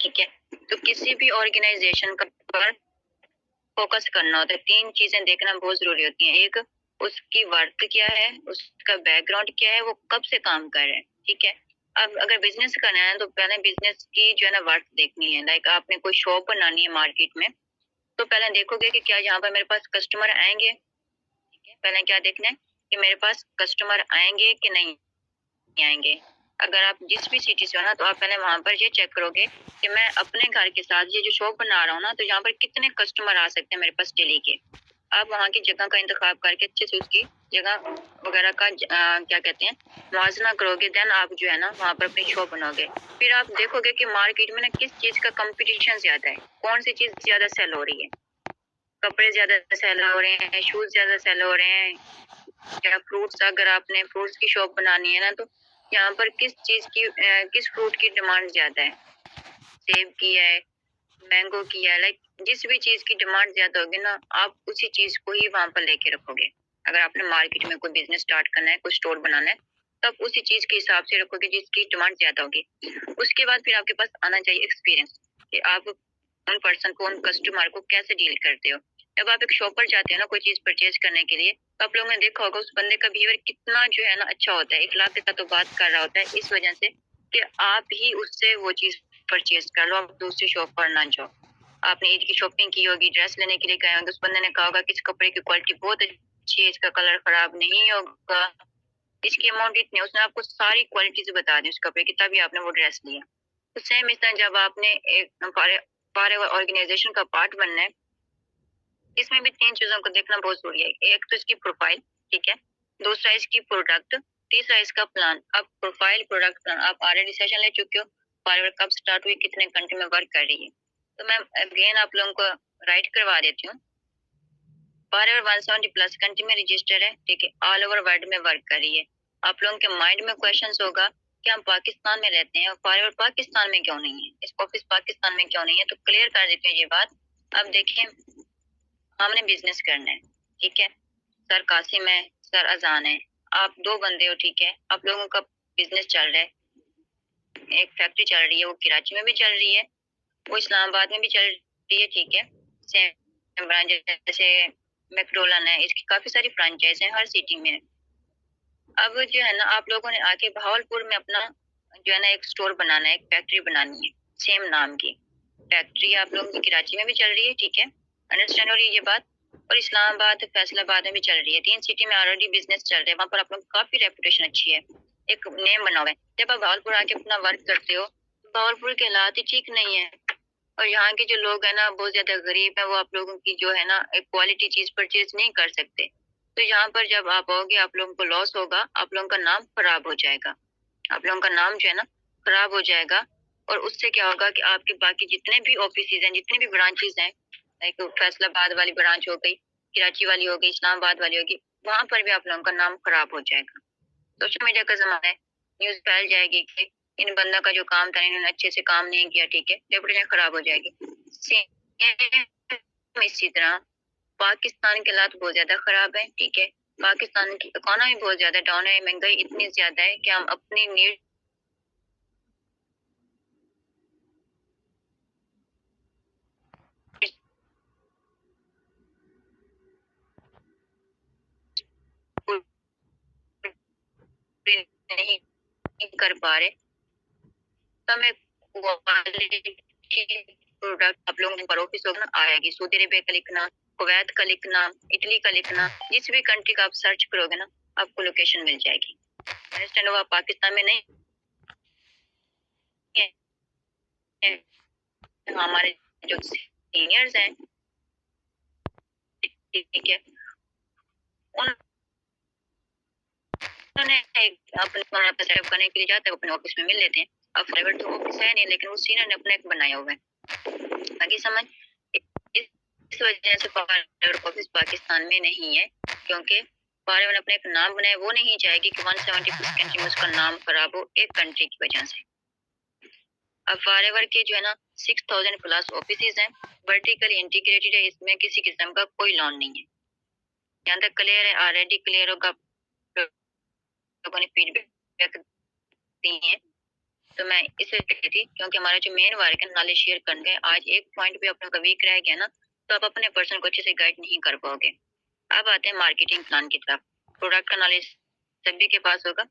ठीक है। तो किसी भी ऑर्गेनाइजेशन का पर फोकस करना होता है, तीन चीजें देखना बहुत जरूरी होती हैं। एक, उसकी वर्क क्या है, उसका बैकग्राउंड क्या है, वो कब से काम कर रहे हैं, ठीक है। अब अगर बिजनेस करना है तो पहले बिजनेस की जो है ना वर्क देखनी है। लाइक आपने कोई शॉप बनानी है मार्केट में, तो पहले देखोगे कि क्या यहाँ पर मेरे पास कस्टमर आएंगे, ठीक है। पहले क्या देखना है कि मेरे पास कस्टमर आएंगे कि नहीं आएंगे। अगर आप जिस भी सिटी से हो ना, तो आप पहले वहां पर ये चेक करोगे कि मैं अपने घर के साथ ये जो शॉप बना रहा हूँ ना, तो यहाँ पर कितने कस्टमर आ सकते हैं मेरे पास डेली के। आप वहाँ की जगह का इंतखाब करके अच्छे से उसकी जगह वगैरह का क्या कहते हैं मुआवजा करोगे, देन आप जो है ना वहाँ पर अपनी शॉप बनोगे। फिर आप देखोगे कि मार्केट में ना किस चीज का कंपटीशन ज्यादा है, कौन सी चीज ज्यादा सेल हो रही है। कपड़े ज्यादा सेल हो रहे हैं, शूज ज्यादा सेल हो रहे हैं, या फ्रूट्स, अगर आपने फ्रूट्स की शॉप बनानी है ना, तो यहाँ पर किस चीज की किस फ्रूट की डिमांड ज्यादा है, सेब की है, मैंगो की है। लाइक जिस भी चीज की डिमांड ज्यादा होगी ना, आप उसी चीज को ही वहां पर लेके रखोगे। अगर आपने मार्केट में कोई बिजनेस स्टार्ट करना है, कोई स्टोर बनाना है, तब उसी चीज के हिसाब से रखोगे जिसकी डिमांड ज्यादा होगी। उसके बाद फिर आपके पास आना चाहिए एक्सपीरियंस कि आप उन पर्सन को, उन कस्टमर को कैसे डील करते हो। जब आप एक शॉप पर जाते हो ना कोई चीज परचेज करने के लिए, तो आप लोगों ने देखा होगा उस बंदे का बिहेवियर कितना जो है ना अच्छा होता है, इखलाक के साथ तो बात कर रहा होता है, इस वजह से कि आप ही उससे वो चीज परचेज कर लो, आप दूसरी शॉप पर ना जाओ। आपने ईद की शॉपिंग की होगी, ड्रेस लेने के लिए गए होंगे, उस बंदे ने कहा होगा कि इस कपड़े की क्वालिटी बहुत अच्छी है, इसका कलर खराब नहीं होगा, इसकी अमाउंट इतनी, उसने आपको सारी क्वालिटीज बता दी उस कपड़े की, तभी आपने वो ड्रेस लिया। तो सेम इस तरह जब आपने एक पारे ऑर्गेनाइजेशन का पार्ट बनना है, इसमें भी 3 चीजों को देखना बहुत जरूरी है। एक तो इसकी प्रोफाइल, ठीक है, दूसरा इसकी प्रोडक्ट, तीसरा इसका प्लान। अब प्रोफाइल, प्रोडक्ट, प्लान, आप ऑलरेडी सेशन ले चुके हो, पारे कब स्टार्ट हुई, कितने कंट्री में वर्क कर रही है। तो मैं अगेन आप लोगों को राइट करवा देती हूँ। पारे 170+ कंट्री में रजिस्टर है, ठीक है, ऑल ओवर वर्ल्ड में वर्क कर रही है। आप लोगों के माइंड में क्वेश्चन होगा कि हम पाकिस्तान में रहते हैं और पारे पाकिस्तान में क्यों नहीं है, इसका ऑफिस पाकिस्तान में क्यों नहीं है। तो क्लियर कर देते हैं ये बात। अब देखिए, हमने बिजनेस करना है, ठीक है, सर कासिम है, सर अजान है, आप 2 बंदे हो, ठीक है, आप लोगों का बिजनेस चल रहा है, एक फैक्ट्री चल रही है, वो कराची में भी चल रही है, वो इस्लामाबाद में भी चल रही है, ठीक है। सेम ब्रांच जैसे मैकडोनल्ड है, इसकी काफी सारी फ्रेंचाइज हैं हर सिटी में। अब जो है ना आप लोगों ने आके बहावलपुर में अपना जो है ना एक स्टोर बनाना है, एक फैक्ट्री बनानी है, सेम नाम की फैक्ट्री आप लोगों की कराची में भी चल रही है, ठीक है, अंडरस्टैंड हो रही है ये बात, और इस्लामाबाद, फैसलाबाद में भी चल रही है। 3 सिटी में ऑलरेडी बिजनेस चल रहे हैं, वहाँ पर आप लोग काफी रेपुटेशन अच्छी है, एक नेम बना हुआ है। जब आप बहावलपुर आके अपना वर्क करते हो, बहावलपुर के हालात ही ठीक नहीं है, और यहाँ के जो लोग है ना बहुत ज्यादा गरीब है, वो आप लोगों की जो है ना एक क्वालिटी चीज परचेज नहीं कर सकते। तो यहाँ पर जब आप आओगे, आप लोगों को लॉस होगा, आप लोगों का नाम खराब हो जाएगा, आप लोगों का नाम जो है ना खराब हो जाएगा। और उससे क्या होगा कि आपके बाकी जितने भी ऑफिस हैं, जितने भी ब्रांचेस हैं, लाइक फैसलाबाद वाली ब्रांच हो गई, कराची वाली हो गई, इस्लामाबाद वाली होगी, वहां पर भी आप लोगों का नाम खराब हो जाएगा। सोशल मीडिया का जमाना है, न्यूज फैल जाएगी कि इन बंदा का जो काम था इन्होंने अच्छे से काम नहीं किया, ठीक है, रेपुटेशन खराब हो जाएगी। इसी तरह पाकिस्तान के हालात बहुत ज्यादा खराब है, ठीक है, पाकिस्तान की इकोनॉमी बहुत ज्यादा डाउन है, महंगाई इतनी ज्यादा है कि हम अपनी नीड नहीं कर पा रहे। तो हमें क्वालिटी प्रोडक्ट आप लोगों पर ऑफिस होगा ना आएगी, सऊदी अरेबिया का लिखना, कुवैत का लिखना, इटली का लिखना, जिस भी कंट्री का आप सर्च करोगे ना आपको लोकेशन मिल जाएगी। अंडरस्टैंड होगा, पाकिस्तान में नहीं है, हमारे जो सीनियर्स हैं, ठीक है, उन्होंने अपने सेटअप करने के लिए जाते हैं, अपने ऑफिस में मिल लेते हैं। अब प्राइवेट तो ऑफिस है नहीं, लेकिन उस सीनियर ने अपना एक बनाया हुआ है, आगे समझ। इस वजह से प्राइवेट ऑफिस पाकिस्तान में नहीं है, क्योंकि पार्लियामेंट अपने एक नाम बनाए, वो नहीं चाहेगी कि 170 कंट्री में उसका नाम खराब हो एक कंट्री की वजह से। अब फॉरएवर के जो है ना 6000+ ऑफिस हैं, वर्टिकली इंटीग्रेटेड है, इसमें किसी किस्म का कोई लॉन नहीं है। यहाँ तक क्लियर है? ऑलरेडी क्लियर होगा, लोगों ने फीडबैक दी है। तो मैं इसे कहती थी क्योंकि हमारा जो मेन वर्क है नॉलेज शेयर करना है, आज एक पॉइंट भी अपने का वीक रह गया ना तो आप अपने पर्सन को अच्छे से गाइड नहीं कर पाओगे। अब आते हैं मार्केटिंग प्लान की तरफ। प्रोडक्ट का नॉलेज सभी के पास होगा,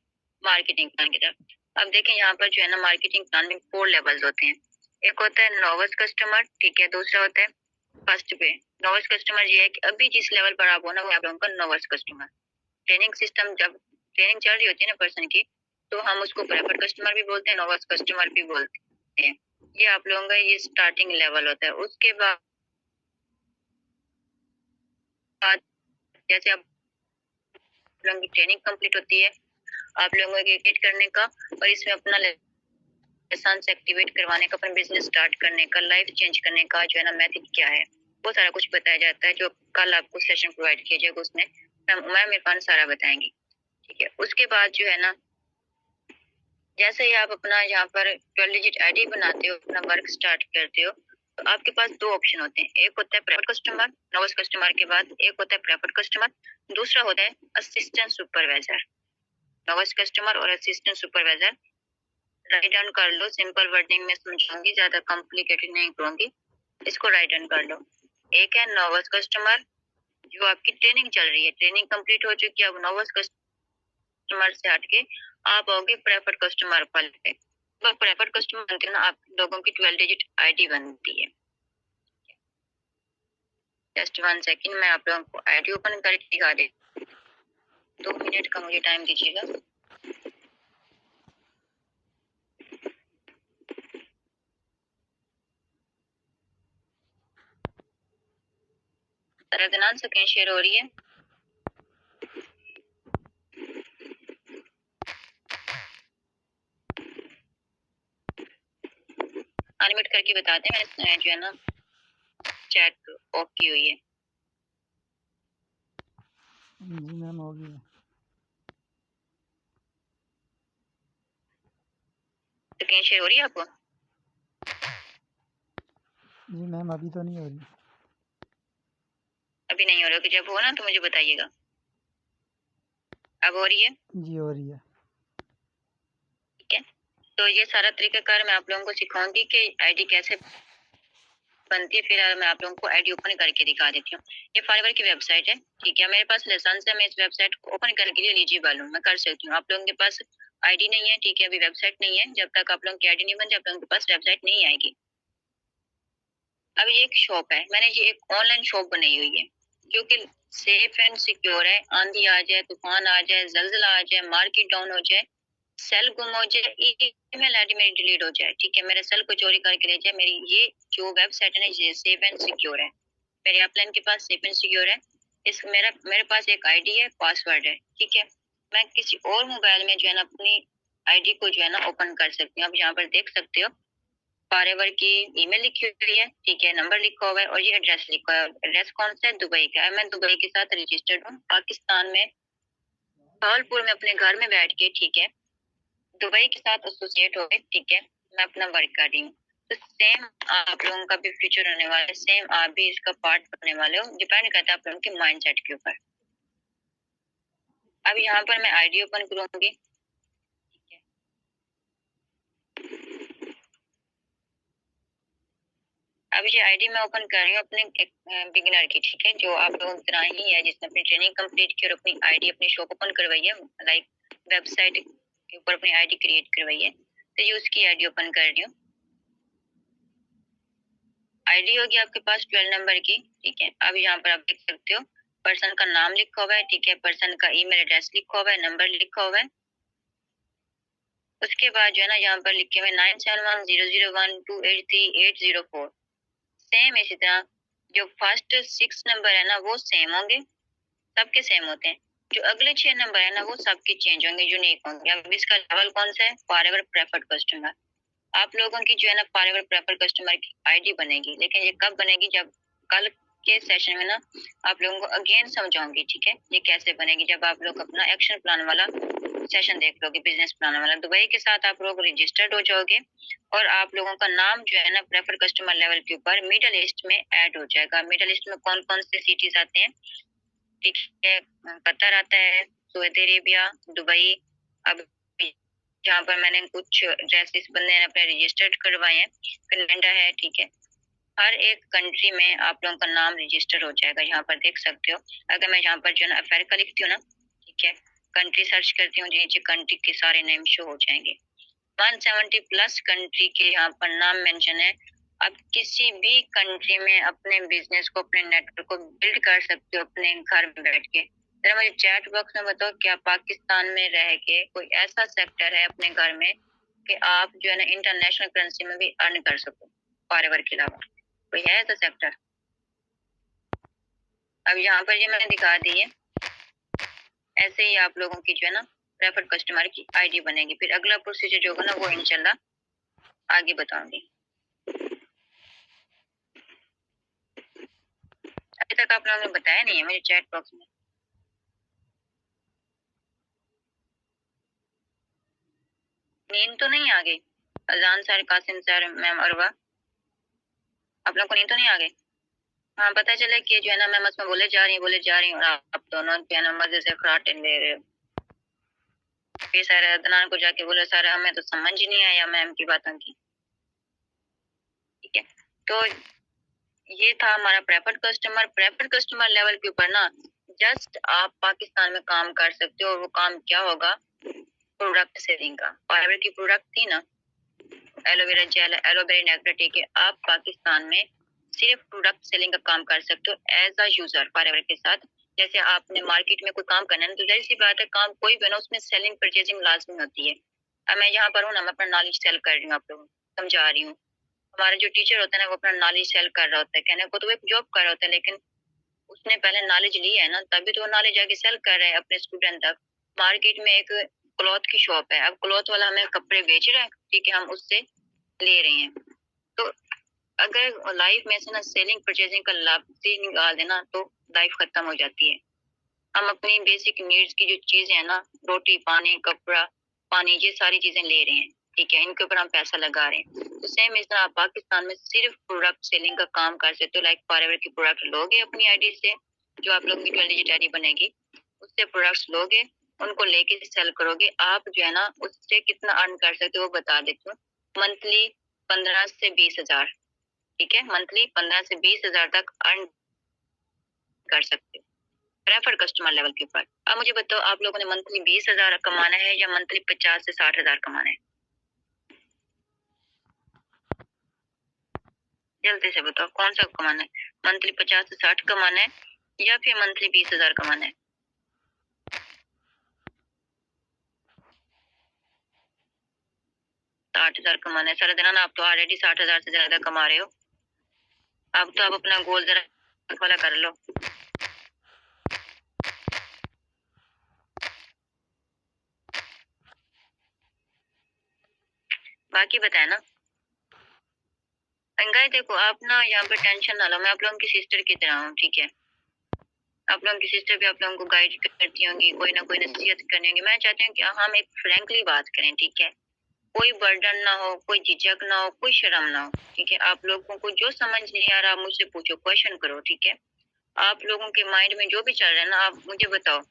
मार्केटिंग प्लान की तरफ। अब देखें यहाँ पर जो है ना मार्केटिंग प्लान में 4 लेवल्स होते हैं। एक होता है नोविस कस्टमर, ठीक है, दूसरा होता है फर्स्ट पे। नोविस कस्टमर ये है कि अभी जिस लेवल पर आप हो ना वो आप लोगों का नोविस कस्टमर। ट्रेनिंग सिस्टम, जब ट्रेनिंग चल रही होती है ना पर्सन की, तो हम उसको प्रेफर्ड कस्टमर भी बोलते हैं, नोविस कस्टमर भी बोलते हैं। ये आप लोगों का ये स्टार्टिंग लेवल होता है। उसके बाद जैसे आप लोगों की ट्रेनिंग कंप्लीट होती है, आप लोगों को एजुकेट करने का और इसमें अपना लाइसेंस एक्टिवेट करवाने का, अपना बिजनेस स्टार्ट करने का, लाइफ चेंज करने का जो है ना मेथड क्या है, वो सारा कुछ बताया जाता है। जो कल आपको सेशन प्रोवाइड किया जाएगा उसमें मैम इरफान सारा बताएंगी, ठीक है। उसके बाद जो है ना जैसे ही आप अपना यहाँ पर 12 डिजिट आईडी बनाते हो, अपना वर्क स्टार्ट करते हो, तो आपके पास दो ऑप्शन होते हैं, एक होता है प्रेफर्ड कस्टमर, नोवाइस कस्टमर के बाद एक होता है प्रेफर्ड कस्टमर, दूसरा होता है असिस्टेंट सुपरवाइजर। नोवाइस कस्टमर और असिस्टेंट सुपरवाइजर राइट डाउन कर लो, सिंपल वर्डिंग में समझाऊंगी, ज्यादा कॉम्प्लिकेटेड नहीं करूंगी, इसको राइट डाउन कर लो। एक है नोवाइस कस्टमर, जो आपकी ट्रेनिंग चल रही है, ट्रेनिंग कंप्लीट हो चुकी है, अब नोवाइस कस्टमर से हटके आप आओगे प्रेफर्ड कस्टमर पर। प्रेफर्ड कस्टमर बनते हैं ना, आप लोगों की 12 डिजिट आईडी बनती है। जस्ट 1 सेकंड, मैं आप लोगों को आईडी ओपन करके दिखा दे, 2 मिनट का मुझे टाइम दीजिएगा। तरदनान स्क्रीन शेयर हो रही है। अनम्यूट करके बताते हैं, मैंने जो है ना चैट ऑफ की हुई है। जी मैम हो गई है। स्क्रीन शेयर हो रही है आपको? जी मैम अभी तो नहीं हो रही। अभी नहीं हो रहा, कि जब हो ना तो मुझे बताइएगा। अब हो रही है? जी हो रही है। ठीक है, तो ये सारा तरीकाकार मैं आप लोगों को सिखाऊंगी कि आईडी कैसे बनती है, फिर मैं आप लोगों को आईडी ओपन करके दिखा देती हूँ। ये फाइवर की वेबसाइट है, ठीक है, मेरे पास लाइसेंस है, मैं इस वेबसाइट को ओपन करने के लिए एलिजिबल हूँ, मैं कर सकती हूँ। आप लोगों के पास आईडी नहीं है, ठीक है, अभी वेबसाइट नहीं है, जब तक आप लोगों की आईडी नहीं बन जाए आप लोगों के पास वेबसाइट नहीं आएगी। अब ये एक शॉप है, मैंने ये एक ऑनलाइन शॉप बनाई हुई है जो कि सेफ एंड सिक्योर है। आंधी आ जाए, तूफान आ जाए, जलजला आ जाए, मार्केट डाउन हो जाए, सेल गुम हो जाए, ईमेल आईडी मेरी डिलीट हो जाए, ठीक है, मेरे सेल को चोरी करके ले जाए, मेरी ये जो वेबसाइट है ना ये सेफ एंड सिक्योर है। मेरे अपलाइन के पास सेफ एंड सिक्योर है। इस मेरे पास एक आईडी है, पासवर्ड है, ठीक है। मैं किसी और मोबाइल में जो है ना अपनी आईडी को जो है ना ओपन कर सकती हूँ। आप यहाँ पर देख सकते हो फॉरएवर की ईमेल लिखी हुई है, ठीक है, नंबर लिखा हुआ है और ये एड्रेस लिखा है। एड्रेस कौन सा है? दुबई का है। मैं दुबई के साथ रजिस्टर्ड हूँ, पाकिस्तान में भावलपुर में अपने घर में बैठ के, ठीक है, दुबई के साथ एसोसिएट हो गए, ठीक है, मैं अपना वर्क कर रही हूँ। तो सेम आप लोगों का भी फ्यूचर होने वाला है, सेम आप भी इसका पार्ट बनने वाले हो, डिपेंड करता है आप लोगों के माइंडसेट के ऊपर। अब यहाँ पर मैं आईडी ओपन करूंगी, अब ये आईडी मैं ओपन कर रही हूँ अपने एक बिगिनर की, ठीक है, जो आप लोगों की तरह ही है, जिसने अपनी ट्रेनिंग कंप्लीट की और अपनी आईडी अपनी शॉप ओपन करवाई है, लाइक वेबसाइट के ऊपर अपनी आईडी क्रिएट करवाई है, तो ये उसकी आईडी ओपन कर रही हूँ। आईडी होगी आपके पास 12 नंबर की, ठीक है। अब यहाँ पर आप देख सकते हो पर्सन का नाम लिखा हुआ है, ठीक है, पर्सन का ईमेल एड्रेस लिखा हुआ है, नंबर लिखा हुआ है। उसके बाद जो है ना यहाँ पर लिखे हुए 971001283804। सेम इसी तरह जो फर्स्ट 6 नंबर है ना वो सेम होंगे, सबके सेम होते हैं। जो अगले 6 नंबर है ना वो सबके चेंज होंगे, यूनिक होंगे। अब इसका लेवल कौन सा है? Forever preferred customer. आप लोगों की जो है ना फॉरएवर प्रेफर्ड कस्टमर की आईडी बनेगी, लेकिन ये कब बनेगी? जब कल के सेशन में ना आप लोगों को अगेन समझाऊंगी, ठीक है, ये कैसे बनेगी। जब आप लोग अपना एक्शन प्लान वाला सेशन देख लोगे, बिजनेस प्लान वाला, दुबई के साथ आप लोग रजिस्टर्ड हो जाओगे और आप लोगों का नाम जो है ना प्रेफर कस्टमर लेवल के ऊपर मिडल लिस्ट में ऐड हो जाएगा। मिडल लिस्ट में कौन कौन से सिटीज आते हैं? ठीक है, कतर आता है, सऊदी अरेबिया, दुबई। अब जहाँ पर मैंने कुछ ड्रेसेस बंदे ने अपने रजिस्टर्ड करवाए हैं, कनाडा है, ठीक है। हर एक कंट्री में आप लोगों का नाम रजिस्टर हो जाएगा, यहाँ पर देख सकते हो। अगर मैं यहाँ पर जो है ना अमेरिका लिखती हूँ ना, ठीक है, कंट्री सर्च करती हूँ, नीचे कंट्री के सारे नेम शो हो जाएंगे। 170 प्लस कंट्री के यहाँ पर नाम मेंशन है। आप किसी भी कंट्री में अपने बिजनेस को, अपने नेटवर्क को बिल्ड कर सकते हो अपने घर में बैठ के। जरा मुझे चैट बॉक्स में बताओ, क्या पाकिस्तान में रह के कोई ऐसा सेक्टर है अपने घर में कि आप जो है ना इंटरनेशनल करेंसी में भी अर्न कर सको फॉरएवर के अलावा? कोई है ऐसा सेक्टर? अब यहाँ पर ये मैंने दिखा दी है। ऐसे ही आप लोगों की जो है ना प्रेफर्ड कस्टमर की आईडी बनेगी। फिर अगला प्रोसीजर जो होगा ना वो इंशाल्लाह आगे बताऊंगी। अभी तक आप लोगों ने बताया नहीं है मुझे चैट बॉक्स में। नींद तो नहीं आ गई? अजान सर, कासिम सर, मैम अरवा, आप लोगों को नींद तो नहीं आ गई? हाँ, पता चला कि जो है ना मैम उसमें बोले जा रही हैं और आप दोनों जो है ना मजे से खराटे ले रहे हो। फिर सर अदनान को जाके बोले सर हमें तो समझ ही नहीं आया मैम की बातों की। ठीक है, तो ये था हमारा प्रेफर्ड कस्टमर लेवल के ऊपर ना जस्ट आप पाकिस्तान में काम कर सकते हो और वो काम क्या होगा, प्रोडक्ट सेलिंग का। फाइबर की प्रोडक्ट थी ना, एलोवेरा जेल, एलोवेरा नेक्टर, ठीक है, आप पाकिस्तान में सिर्फ प्रोडक्ट सेलिंग का काम कर सकते हो एज अ यूजर फाइबर के साथ। जैसे आपने मार्केट में कोई काम करना है तो जाहिर सी बात है काम कोई भी ना उसमें सेलिंग परचेजिंग लाजमी होती है। अब मैं यहाँ पर हूँ ना, मैं अपना नॉलेज सेल कर रही हूँ, आप लोगों को समझा रही हूँ। हमारा जो टीचर होता है ना वो अपना नॉलेज सेल कर रहा होता है, कहने को तो वो एक जॉब कर रहा होता है, लेकिन उसने पहले नॉलेज ली है ना, तभी तो वो नॉलेज आगे सेल कर रहा है अपने स्टूडेंट तक। मार्केट में एक क्लॉथ की शॉप है, अब क्लॉथ वाला हमें कपड़े बेच रहा है, ठीक है, हम उससे ले रहे हैं। तो अगर लाइफ में से ना सेलिंग परचेजिंग का लाभ से निकाल देना तो लाइफ खत्म हो जाती है। हम अपनी बेसिक नीड्स की जो चीजें है ना, रोटी पानी कपड़ा पानी, ये सारी चीजें ले रहे हैं, ठीक है, इनके ऊपर हम पैसा लगा रहे हैं। तो सेम इस तरह आप पाकिस्तान में सिर्फ प्रोडक्ट सेलिंग का काम कर सकते हो। लाइक फॉरएवर की प्रोडक्ट लोगे अपनी आईडी से, जो आप लोगों की 12 डिजिट आईडी बनेगी, उससे प्रोडक्ट्स लोगे, उनको लेके सेल करोगे। आप जो है ना उससे कितना अर्न कर सकते हो वो बता देती हूँ। मंथली 15 से 20 हजार, ठीक है, मंथली 15 से 20 हजार तक अर्न कर सकते हो प्रेफर्ड कस्टमर लेवल के ऊपर। अब मुझे बताओ आप लोगों ने मंथली 20 हजार कमाना है या मंथली 50 से 60 हजार कमाना है? जल्दी से बताओ कौन सा कमाना है, मंथली 50 से 60 कमाना है या फिर मंथली 20 हजार कमाना है? साठ हजार कमाना है। सर देना, आप तो ऑलरेडी 60 हजार से ज्यादा कमा रहे हो। अब तो आप अपना गोल जरा वाला कर लो। बाकी बताए ना। अंगाई देखो आप ना यहाँ पर टेंशन ना लो, मैं आप लोगों की सिस्टर की तरह हूँ, ठीक है। आप लोगों की सिस्टर भी आप लोगों को गाइड करती होंगी, कोई ना कोई नसीहत करनी होगी। मैं चाहती हूँ कि हम एक फ्रैंकली बात करें, ठीक है, कोई बर्डन ना हो, कोई झिझक ना हो, कोई शर्म ना हो, ठीक है। आप लोगों को जो समझ नहीं आ रहा मुझसे पूछो, क्वेश्चन करो, ठीक है। आप लोगों के माइंड में जो भी चल रहा है ना, आप मुझे बताओ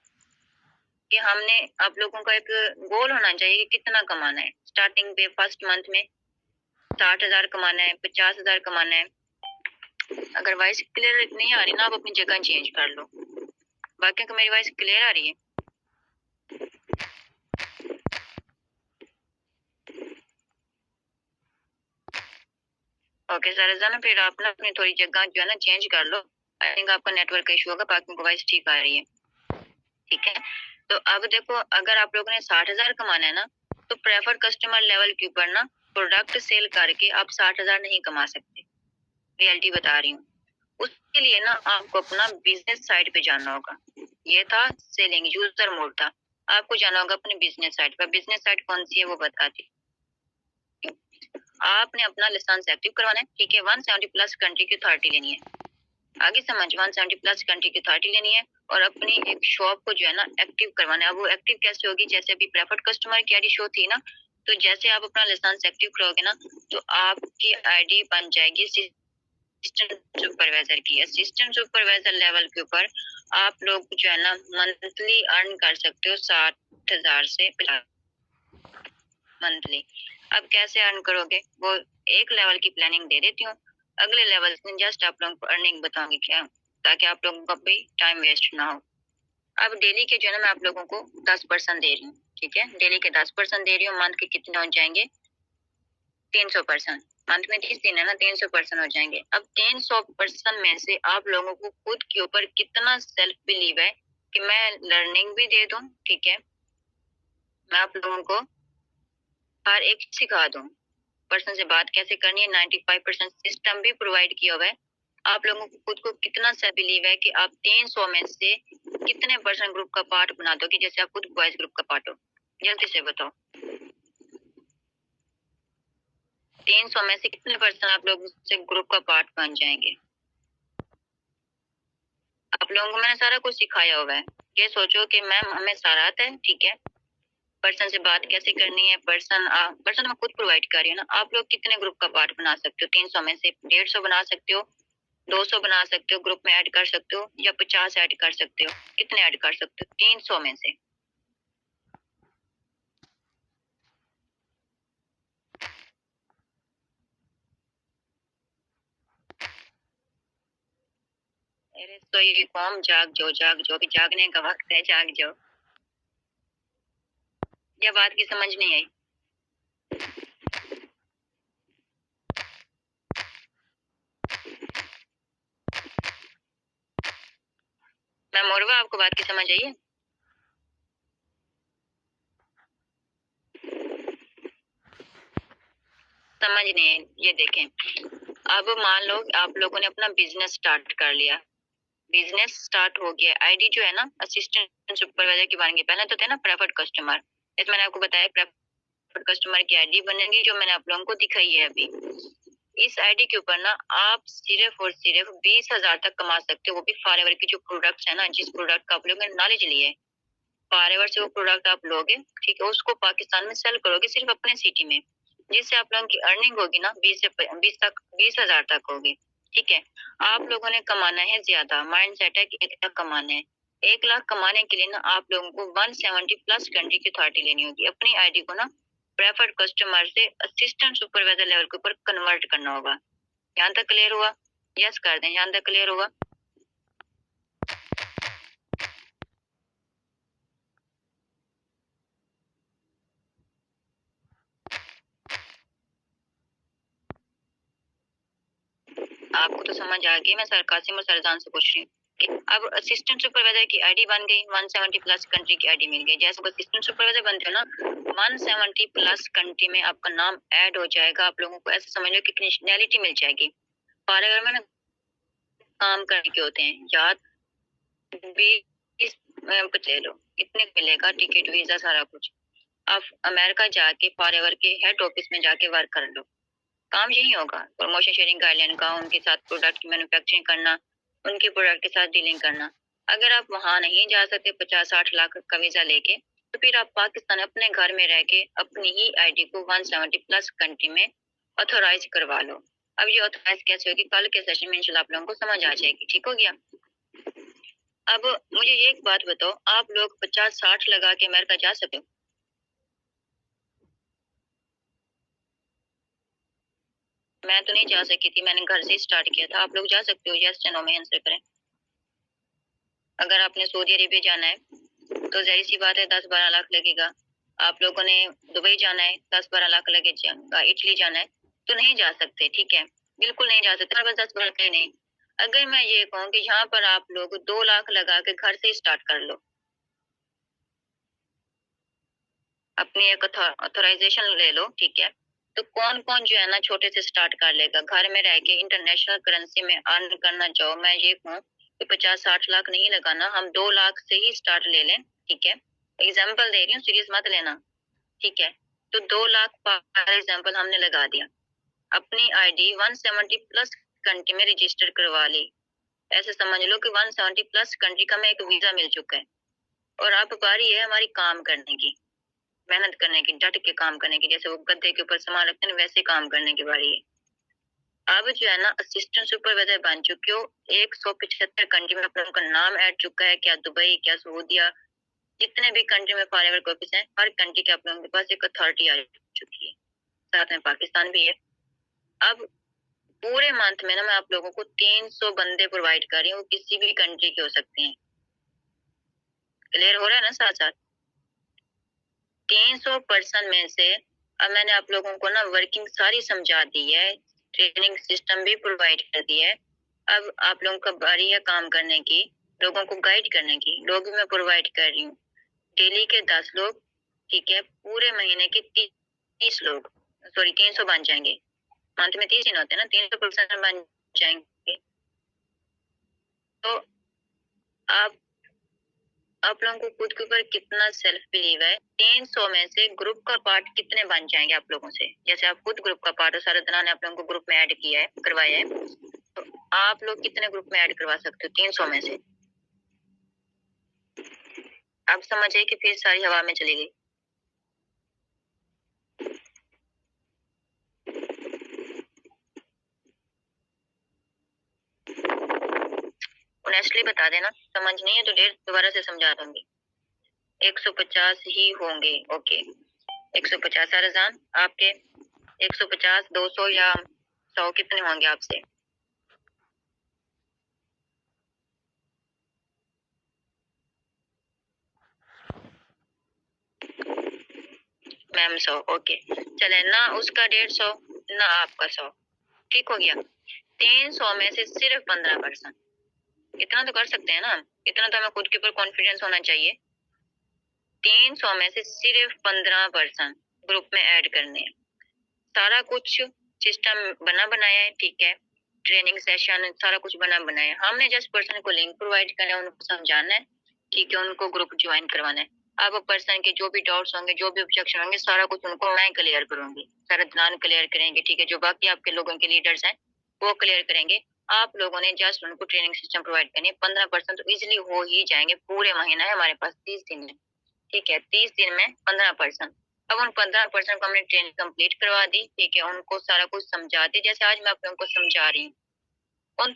कि हमने आप लोगों का एक गोल होना चाहिए कि कितना कमाना है। स्टार्टिंग पे फर्स्ट मंथ में 60 हजार कमाना है, 50 हजार कमाना है। अगर वॉइस क्लियर नहीं आ रही ना, आप अपनी जगह चेंज कर लो। बाकी को मेरी वॉइस क्लियर आ रही है? ओके सर, ना फिर आप ना अपनी थोड़ी जगह जो है ना चेंज कर लो। आई थिंक आपका नेटवर्क का इशू होगा, बाकी को वॉइस ठीक आ रही है, ठीक है। तो अब देखो अगर आप लोगों ने 60 हजार कमाना है ना, तो प्रेफर्ड कस्टमर लेवल के ऊपर ना प्रोडक्ट सेल करके आप 60 हजार नहीं कमा सकते। रियलिटी बता रही हूँ। उसके लिए ना आपको अपना बिजनेस साइड पे जाना होगा। ये था सेलिंग यूजर मोड था। आपको जाना होगा अपने बिजनेस साइड पर। बिजनेस साइड कौन सी है वो बताती हूँ। आपने अपना लाइसेंस एक्टिव करवाना है, ठीक है। 170 प्लस कंट्री की अथॉरिटी लेनी है। आगे समझ, 170 प्लस कंट्री की अथॉरिटी लेनी है और अपनी एक शॉप को जो है ना एक्टिव करवाना है। अब वो एक्टिव कैसे होगी, जैसे अभी प्रेफर्ड कस्टमर की आईडी शो थी ना, तो जैसे आप अपना लाइसेंस एक्टिव करोगे ना, तो आपकी आईडी बन जाएगी असिस्टेंट सुपरवाइजर की। असिस्टेंट सुपरवाइजर लेवल के ऊपर आप लोग जो है ना मंथली अर्न कर सकते हो 60 हजार से मंथली। अब कैसे अर्न करोगे वो एक लेवल की प्लानिंग दे देती हूँ। अगले लेवल में जस्ट आप लोगों को अर्निंग बताऊंगी क्या, ताकि आप लोगों का भी टाइम वेस्ट ना हो। अब डेली के जो है ना मैं आप लोगों को 10% दे रही हूँ, ठीक है। डेली के 10% दे रही हूँ। मंथ के कितने हो जाएंगे? 300%। मंथ में 30 दिन है ना, 300% हो जाएंगे। अब 300% में से आप लोगों को खुद के ऊपर कितना सेल्फ बिलीव है कि मैं लर्निंग भी दे दूं, ठीक है, मैं आप लोगों को हर एक सिखा दूं, पर्सन से बात कैसे करनी है, 95% सिस्टम भी प्रोवाइड किया हुआ है। आप लोगों को खुद को कितना सा बिलीव है कि आप 300 में से कितने परसेंट ग्रुप का पार्ट बना दोगे, जैसे आप खुद बॉयज ग्रुप का पार्ट हो? जल्दी से बताओ 300 में से कितने परसेंट आप लोग से ग्रुप का पार्ट बन जाएंगे? आप लोगों को मैंने सारा कुछ सिखाया हुआ है। ये सोचो कि मैम हमें सारा आता है, ठीक है, पर्सन से बात कैसे करनी है, पर्सन मैं खुद प्रोवाइड कर रही हूँ ना। आप लोग कितने ग्रुप का पार्ट बना सकते हो? 300 में से 150 बना सकते हो, 200 बना सकते हो, ग्रुप में ऐड कर सकते हो, या 50 ऐड कर सकते हो। कितने ऐड कर सकते हो 300 में से? अरे तो ये कौम जाग जाओ, अभी जागने का वक्त है, जाग जाओ। या बात की समझ नहीं आई? मैं मोरवा, आपको बात की समझ आई है? समझ नहीं है? ये देखें, अब मान लो आप लोगों ने अपना बिजनेस स्टार्ट कर लिया, बिजनेस स्टार्ट हो गया। आईडी जो है ना, असिस्टेंट सुपरवाइजर की बनेगी। पहले तो थे ना प्रेफर्ड कस्टमर, जैसे मैंने आपको बताया प्रेफर्ड कस्टमर की आईडी बनेगी, जो मैंने आप लोगों को दिखाई है अभी। इस आईडी के ऊपर ना आप सिर्फ और सिर्फ 20,000 तक कमा सकते हो, वो भी फॉरएवर की जो प्रोडक्ट्स है ना, जिस प्रोडक्ट का आप लोगों ने नॉलेज लिया है, फॉरएवर से वो प्रोडक्ट आप लोगे, ठीक है, उसको पाकिस्तान में सेल करोगे सिर्फ अपने सिटी में, जिससे आप लोगों की अर्निंग होगी ना 20,000 तक होगी। ठीक है, आप लोगों ने कमाना है ज्यादा, माइंड सेट है कि 1 लाख कमाना है। 1 लाख कमाने के लिए ना आप लोगों को 170 प्लस कंट्री की अथॉरिटी लेनी होगी। अपनी आईडी को ना प्रेफर्ड कस्टमर से असिस्टेंट सुपरवाइजर लेवल के ऊपर कन्वर्ट करना होगा। यहाँ तक क्लियर हुआ? यस कर दें, यहाँ तक क्लियर होगा? आपको तो समझ आ गई। मैं सर कासिम और सरजान से पूछ रही हूँ। अब असिस्टेंट सुपरवाइजर की आईडी बन गई, 170 प्लस कंट्री की आईडी मिल गई। जैसे असिस्टेंट सुपरवाइजर बनते हो ना, 170 प्लस कंट्री में आपका नाम ऐड हो जाएगा। आप लोगों को ऐसे समझ लो कि नेशनैलिटी मिल जाएगी। फॉरएवर में ना काम करने के होते हैं, याद 20 ले लो, इतने मिलेगा, टिकट वीजा सारा कुछ। आप अमेरिका जाके फॉरएवर के हेड ऑफिस में जाके वर्क कर लो, काम यही होगा। प्रमोशन शेयरिंग गाइडलाइन का, उनके साथ प्रोडक्ट की मैन्युफैक्चरिंग करना, उनके प्रोडक्ट के साथ डीलिंग करना। अगर आप वहां नहीं जा सकते 50-60 लाख का वीजा लेके, तो फिर आप पाकिस्तान अपने घर में रह के अपनी ही आईडी को 170 प्लस कंट्री में ऑथोराइज करवा लो। अब ये ऑथोराइज कैसे होगी, कल के सेशन में इंशाल्लाह आप लोगों को समझ आ जाएगी। ठीक हो गया? अब मुझे एक बात बताओ, आप लोग 50-60 लगा के अमेरिका जा सकते हो? मैं तो नहीं जा सकी थी, मैंने घर से स्टार्ट किया था। आप लोग जा सकते हो? यस या नो में आंसर करें। अगर आपने सऊदी अरेबिया जाना है तो जाहिर सी बात है 10-12 लाख लगेगा। आप लोगों ने दुबई जाना है, 10-12 लाख लगेगा। इटली जाना है तो नहीं जा सकते, ठीक है, बिल्कुल नहीं जा सकते। बस 10-12 के नहीं। अगर मैं ये कहूँ कि यहाँ पर आप लोग 2 लाख लगा के घर से स्टार्ट कर लो, अपनी एक ऑथोराइजेशन ले लो, ठीक है, तो कौन कौन जो है ना छोटे से स्टार्ट कर लेगा? घर में रह के इंटरनेशनल करेंसी में अर्न करना चाहो, मैं ये कहूँ कि 50-60 लाख नहीं लगाना, हम 2 लाख से ही स्टार्ट ले लें, ठीक है। एग्जाम्पल दे रही हूँ, सीरियस मत लेना, ठीक है। तो 2 लाख फॉर एग्जाम्पल हमने लगा दिया, अपनी आईडी 170 प्लस कंट्री में रजिस्टर करवा ली। ऐसे समझ लो कि 170 प्लस कंट्री का मैं एक वीजा मिल चुका है, और अब बारी है हमारी काम करने की, मेहनत करने की, डट के काम करने की। जैसे वो गद्दे के ऊपर सामान रखते हैं वैसे काम करने की बारी है। अब जो है ना असिस्टेंट सुपरवाइजर बन चुके हो, 175 कंट्री में अपना उनका नाम ऐड चुका है, क्या दुबई, क्या सऊदीया, जितने भी कंट्री में फॉरएवर के ऑफिस है, हर कंट्री के आप लोगों के पास एक अथॉरिटी आ चुकी है, साथ में पाकिस्तान भी है। अब पूरे मंथ में ना मैं आप लोगों को 300 बंदे प्रोवाइड कर रही हूँ, किसी भी कंट्री के हो सकते हैं। क्लियर हो रहा है ना? साथ साथ 300 पर्सन में से अब मैंने आप लोगों को ना वर्किंग सारी समझा दी है, ट्रेनिंग सिस्टम भी प्रोवाइड कर दिया है। अब आप लोगों का बारी है काम करने की, लोगों को गाइड करने की। लोग भी मैं प्रोवाइड कर रही हूँ, डेली के 10 लोग, ठीक है, पूरे महीने के 30 लोग, सॉरी 300 बन जाएंगे। मंथ में 30 दिन होते हैं ना, 300 पर्सन बन जाएंगे। तो आप लोगों को खुद के ऊपर कितना सेल्फ बिलीव है? 300 में से ग्रुप का पार्ट कितने बन जाएंगे आप लोगों से? जैसे आप खुद ग्रुप का पार्ट हो, सरदना ने आप लोगों को ग्रुप में ऐड किया है, करवाया है, तो आप लोग कितने ग्रुप में ऐड करवा सकते हो 300 में से? अब समझिए कि फिर सारी हवा में चली गई। ऑनेस्टली बता देना, समझ नहीं है तो डेट दोबारा से समझा दूंगी। 150 ही होंगे। ओके 150। अरजान आपके 150, 200 या 100 कितने होंगे आपसे? मैम 100। ओके चले ना, उसका 150 ना आपका 100, ठीक हो गया। 300 में से सिर्फ 15%, इतना तो कर सकते हैं ना, इतना तो हमें खुद के ऊपर कॉन्फिडेंस होना चाहिए। 300 में से सिर्फ 15% ग्रुप में ऐड करने हैं। सारा कुछ सिस्टम बना बनाया है, ठीक है, ट्रेनिंग सेशन सारा कुछ बना बनाया है। हमने जस्ट पर्सन को लिंक प्रोवाइड करना है, उनको समझाना है, ठीक है, उनको ग्रुप ज्वाइन करवाना है। अब पर्सन के जो भी डाउट्स होंगे, जो भी ऑब्जेक्शन होंगे, सारा कुछ उनको मैं क्लियर करूंगी, सारा ध्यान क्लियर करेंगे, ठीक है। जो बाकी आपके लोगों के लीडर्स हैं वो क्लियर करेंगे। आप लोगों ने जस्ट उनको ट्रेनिंग सिस्टम प्रोवाइड करनी है। 15% तो इजिली हो ही जाएंगे। पूरे महीना है हमारे पास 30 दिन है, ठीक है, 30 दिन में 15%। अब उन 15% को हमने ट्रेनिंग कंप्लीट करवा दी, ठीक है, उनको सारा कुछ समझा दी जैसे आज मैं आप लोगों को समझा रही हूँ। उन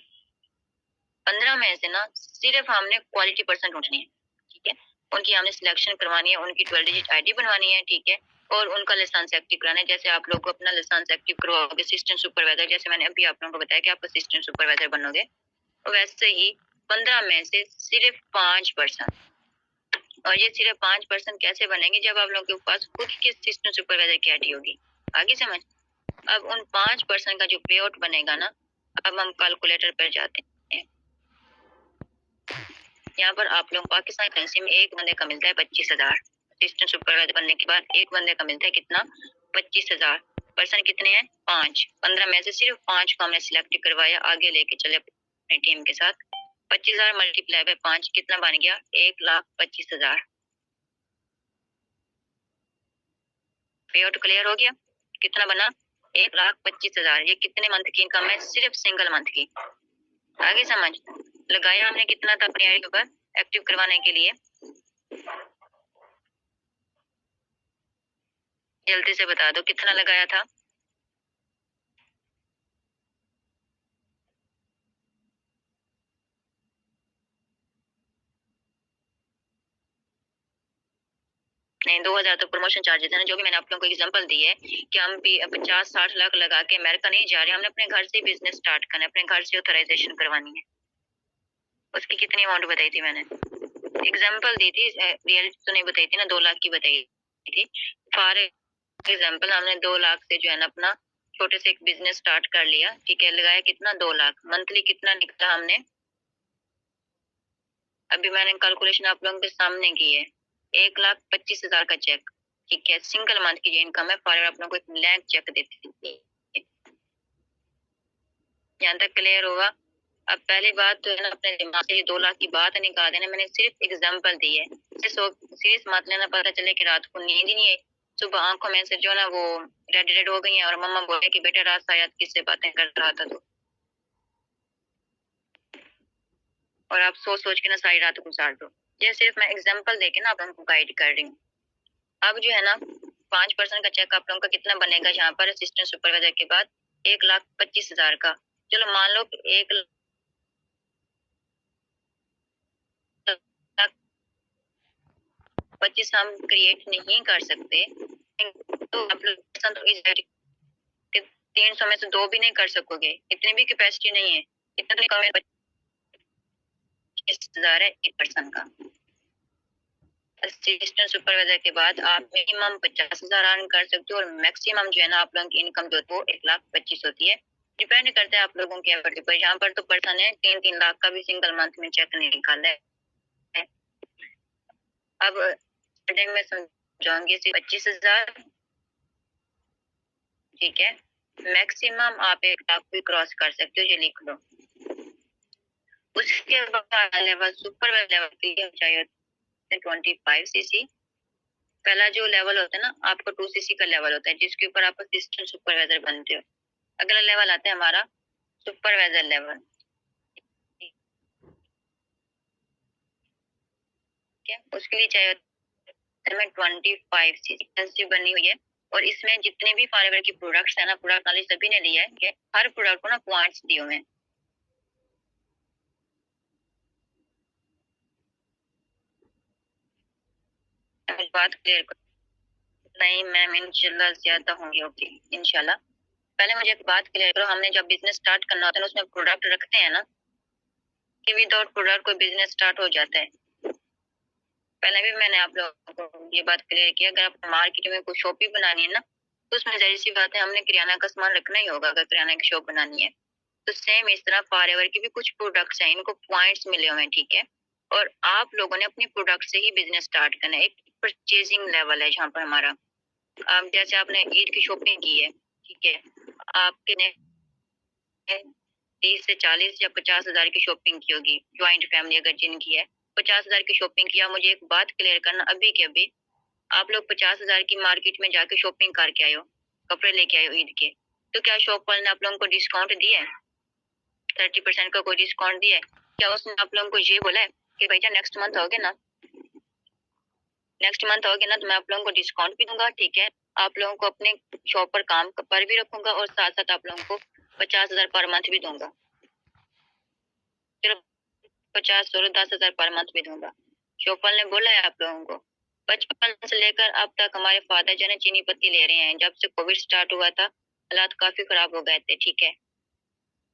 15 में से ना सिर्फ हमने क्वालिटी पर्सन ढूंढनी है, ठीक है, उनकी हमने सिलेक्शन करवानी है, उनकी 12 डिजिट ID बनवानी है, ठीक है, और उनका लाइसेंस एक्टिव कराना है। जैसे आप लोग को अपना लाइसेंस एक्टिव करवाओगे असिस्टेंट सुपरवाइजर, जैसे मैंने अभी आप लोगों को बताया कि आप असिस्टेंट सुपरवाइजर बनोगे, वैसे ही 15 में से सिर्फ 5%। और ये सिर्फ 5% कैसे बनेंगे? जब आप लोगों के पास खुद की असिस्टेंट सुपरवाइजर की ID होगी। आगे समझ। अब उन 5% का जो पे आउट बनेगा ना, अब हम कैलकुलेटर पर जाते हैं। यहाँ पर आप लोग पाकिस्तान करेंसी में एक बंदे का मिलता है 25,000। असिस्टेंट सुपरवाइजर बनने के बाद एक बंदे का मिलता है कितना? 25,000। पर्सन कितने हैं? 5। 15 में से सिर्फ 5 को हमने सिलेक्ट करवाया, आगे लेके चले अपनी टीम के साथ। 25,000 मल्टीप्लाई बाय 5 कितना बन गया? 1,25,000। पे आउट क्लियर हो गया? कितना बना? 1,25,000। ये कितने मंथ की इनकम है? सिर्फ सिंगल मंथ की। आगे समझ। लगाया हमने कितना था अपनी आईडी पर एक्टिव करवाने के लिए? जल्दी से बता दो कितना लगाया था? नहीं, 2,000 तो प्रमोशन चार्जेस है ना, जो भी मैंने आप लोगों को एग्जांपल दी है कि हम भी 50-60 लाख लगा के अमेरिका नहीं जा रहे, हमने अपने घर से बिजनेस स्टार्ट करना है, अपने घर से ऑथराइजेशन करवानी है। उसकी कितनी अमाउंट बताई थी मैंने? एग्जांपल दी थी, रियलिटी तो नहीं बताई थी ना, 2 लाख की बताई थी। फॉर एग्जांपल हमने 2 लाख से जो है ना अपना छोटे से एक बिजनेस स्टार्ट कर लिया, ठीक है, लगाया कितना? 2 लाख। मंथली कितना निकला हमने? अभी मैंने कैलकुलेशन आप लोगों के सामने की है। 1,25,000 का चेक, ठीक है, सिंगल मंथ की जो इनकम है। फॉर आप लोगों को एक ब्लैंक चेक देती थी। यहाँ तक क्लियर होगा? अब पहली बात तो है ना, अपने दिमाग से ये 2 लाख की बात निकाल देना, मैंने सिर्फ एग्जांपल दी है। सीरियस मत लेना, पता चले कि रात को नींद ही नहीं है, सुबह आंखों में से जो ना वो रेड रेड हो गई है और मम्मा बोले कि बेटा रात शायद किससे बातें कर रहा था तो, और आप सोच सोच के ना सारी रात गुजार दो। ये सिर्फ मैं एग्जांपल देके ना आप लोगों को गाइड कर रही हूँ। अब जो है ना 5% का चेक आप लोगों का कितना बनेगा यहाँ पर असिस्टेंट सुपरवाइजर के बाद? 1,25,000 का। चलो मान लो 1,25,000 हम क्रिएट नहीं कर सकते तो आप लोग 300 में से 2 भी नहीं कर सकोगे, इतनी भी कैपेसिटी नहीं है। इतना तो कम है, 25,000 है एक पर्सन का। असिस्टेंट सुपरवाइजर के बाद आप मिनिमम 50,000 अर्न कर सकते हो और मैक्सिमम जो है ना आप लोगों की इनकम जो है वो 1,25,000 होती है। डिपेंड करता है आप लोगों के एफर्ट पर। यहाँ पर तो पर्सन है 3-3 लाख का भी सिंगल मंथ में चेक नहीं निकाला है। अब स्टार्टिंग में समझाऊंगी 25,000, ठीक है, मैक्सिमम आप 1 लाख भी क्रॉस कर सकते हो, ये लिख लो। उसके बाद लेवल सुपरवाइजर लेवल के लिए चाहिए 25cc। पहला जो लेवल होता है ना आपका 2cc का लेवल होता है, जिसके ऊपर आप असिस्टेंट सुपरवाइजर बनते हो। अगला लेवल आता है हमारा सुपरवाइजर लेवल, ठीक है, उसके लिए चाहिए 25cc बनी हुई है। और इसमें जितने भी फाइबर की प्रोडक्ट्स है ना, प्रोडक्ट नॉलेज सभी ने लिया है, हर प्रोडक्ट को ना पॉइंट्स दिए हुए हैं। बात क्लियर कर। नहीं मैम, इंशाल्लाह ज्यादा होंगे। ओके इंशाल्लाह। पहले मुझे एक बात क्लियर करो, हमने जब बिजनेस स्टार्ट करना होता है ना उसमें प्रोडक्ट रखते हैं ना, कि विदाउट प्रोडक्ट कोई बिजनेस स्टार्ट हो जाता है। पहले भी मैंने आप लोगों को ये बात क्लियर किया, अगर आप मार्केट में कोई शॉप ही बनानी है ना, तो उसमें जाहिर सी बात है हमने किराना का सामान रखना ही होगा, अगर किराना की शॉप बनानी है। तो सेम इस तरह फॉरएवर के भी कुछ प्रोडक्ट्स हैं, इनको पॉइंट्स मिले हुए हैं, ठीक है। और आप लोगों ने अपनी प्रोडक्ट से ही बिजनेस स्टार्ट करना है। एक परचेजिंग लेवल है जहाँ पर हमारा, अब जैसे आपने ईद की शॉपिंग की है, ठीक है, आपके ने 30 से 40 या 50 हजार की शॉपिंग की होगी, ज्वाइंट फैमिली अगर जिनकी है, 50 हजार की शॉपिंग किया। मुझे एक बात क्लियर करना, अभी के अभी आप लोग 50 हजार की मार्केट में जाके शॉपिंग करके आए हो, कपड़े लेके आए हो ईद के, तो क्या शॉप वाले ने आप लोगों को डिस्काउंट दिया है? 30% का कोई डिस्काउंट दिया है? क्या उसने आप लोगों को ये बोला है कि भैया नेक्स्ट मंथ आओगे ना, नेक्स्ट मंथ आओगे ना तो मैं आप लोगों को डिस्काउंट भी दूंगा, ठीक है, आप लोगों को अपने शॉप पर काम पर भी रखूंगा और साथ साथ आप लोगों को 50 हजार पर मंथ भी दूंगा, सिर्फ 50 और 10 हजार पर मंथ भी दूंगा। शॉप वाले ने बोला है आप लोगों को। बचपन से लेकर अब तक हमारे फादर जो है चीनी पत्ती ले रहे हैं, जब से कोविड स्टार्ट हुआ था हालात काफी खराब हो गए थे, ठीक है।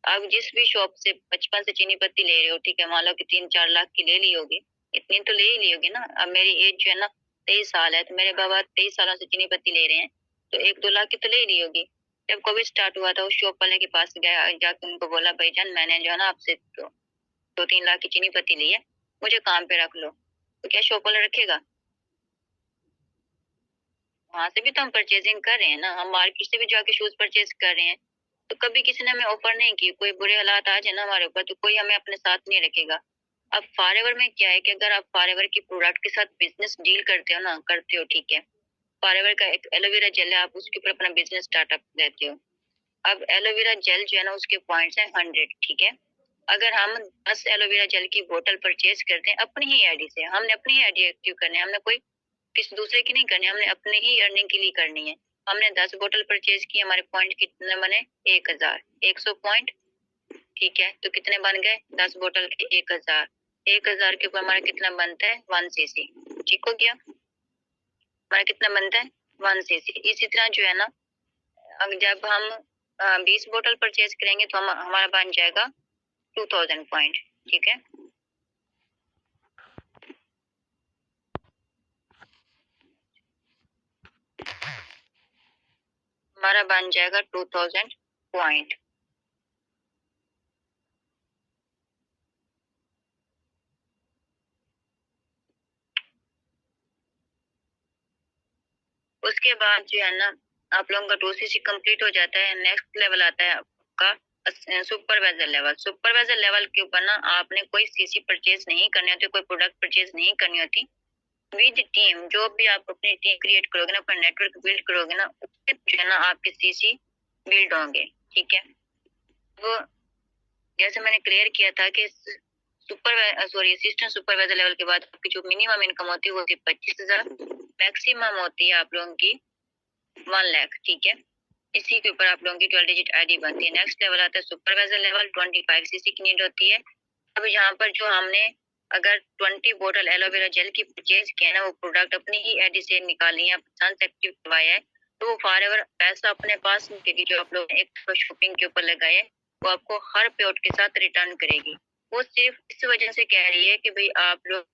अब जिस भी शॉप से बचपन से चीनी पत्ती ले रहे हो, ठीक है, मान लो कि 3-4 लाख की ले ली होगी, इतनी तो ले ही ली होगी ना। अब मेरी एज जो है ना 23 साल है, तो मेरे बाबा 23 सालों से चीनी पत्ती ले रहे हैं, तो 1-2 लाख की तो ले ही ली होगी। जब कोविड स्टार्ट हुआ था उस शॉप वाले के पास गया, जाकर उनको बोला भाईजान मैंने जो है ना आपसे 2-3 लाख की चीनी पत्ती ली है, मुझे काम पे रख लो, तो क्या शॉप वाला रखेगा? वहां से भी तो हम परचेजिंग कर रहे हैं ना, हम मार्केट से भी जाके शूज परचेज कर रहे हैं। तो कभी किसी ने हमें ऑफर नहीं की, कोई बुरे हालात आ जाए ना हमारे ऊपर तो कोई हमें अपने साथ नहीं रखेगा। अब फॉरएवर में क्या है कि अगर आप फॉरएवर की प्रोडक्ट के साथ बिजनेस डील करते हो ना, करते हो, ठीक है, फॉरएवर का एक एलोवेरा जेल है, आप उसके ऊपर अपना बिजनेस स्टार्टअप देते हो। अब एलोवेरा जेल जो है ना उसके पॉइंट्स हैं 100, ठीक है। अगर हम 10 एलोवेरा जेल की बोतल परचेज करते हैं अपनी ही आईडी से, हमने अपनी ही आईडी एक्टिव करनी है, हमने कोई किसी दूसरे की नहीं करनी, हमने अपने ही अर्निंग के लिए करनी है। हमने 10 बोतल परचेज की, हमारे पॉइंट कितने बने? 1000, 100 पॉइंट, ठीक है। तो कितने बन गए? 10 बोतल के 1000, 1000 के ऊपर हमारा कितना बनता है? 1 cc, ठीक हो गया। हमारा कितना बनता है? 1 cc। इसी तरह जो है ना, जब हम 20 बोतल परचेज करेंगे तो हमारा बन जाएगा 2000 पॉइंट, ठीक है। हमारा बन जाएगा 2000 पॉइंट। उसके बाद जो है ना आप लोगों का 2cc कंप्लीट हो जाता है, नेक्स्ट लेवल आता है आपका सुपरवाइजर लेवल। सुपरवाइजर लेवल के ऊपर ना आपने कोई सीसी परचेज नहीं करनी होती, कोई प्रोडक्ट परचेज नहीं करनी होती। विद टीम जो भी आप अपनी टीम क्रिएट करोगे ना, अपना नेटवर्क बिल्ड करोगे ना, उससे जो है ना आपके सीसी बिल्ड होंगे, ठीक है। वो जैसे मैंने क्लियर किया था कि असिस्टेंट सुपरवाइजर लेवल के बाद आपकी जो मिनिमम इनकम होती है वो होती है 25,000, मैक्सिमम होती है आप लोगों की 1 लाख, ठीक है। इसी के ऊपर आप लोगों की 12 डिजिट आईडी बनती है। नेक्स्ट लेवल आता है सुपरवाइजर लेवल, 25 cc की नीड होती है। अब यहाँ पर जो हमने अगर 20 बोतल एलोवेरा जेल की परचेज किया ना, वो प्रोडक्ट अपनी ही आईडी से निकाली है, सन्स एक्टिव करवाया है, तो वो फॉरएवर पैसा अपने पास क्योंकि जो आप लोग एक शॉपिंग के ऊपर लगाए है वो आपको हर पेआउट के साथ रिटर्न करेगी। वो सिर्फ इस वजह से कह रही है कि भाई आप लोग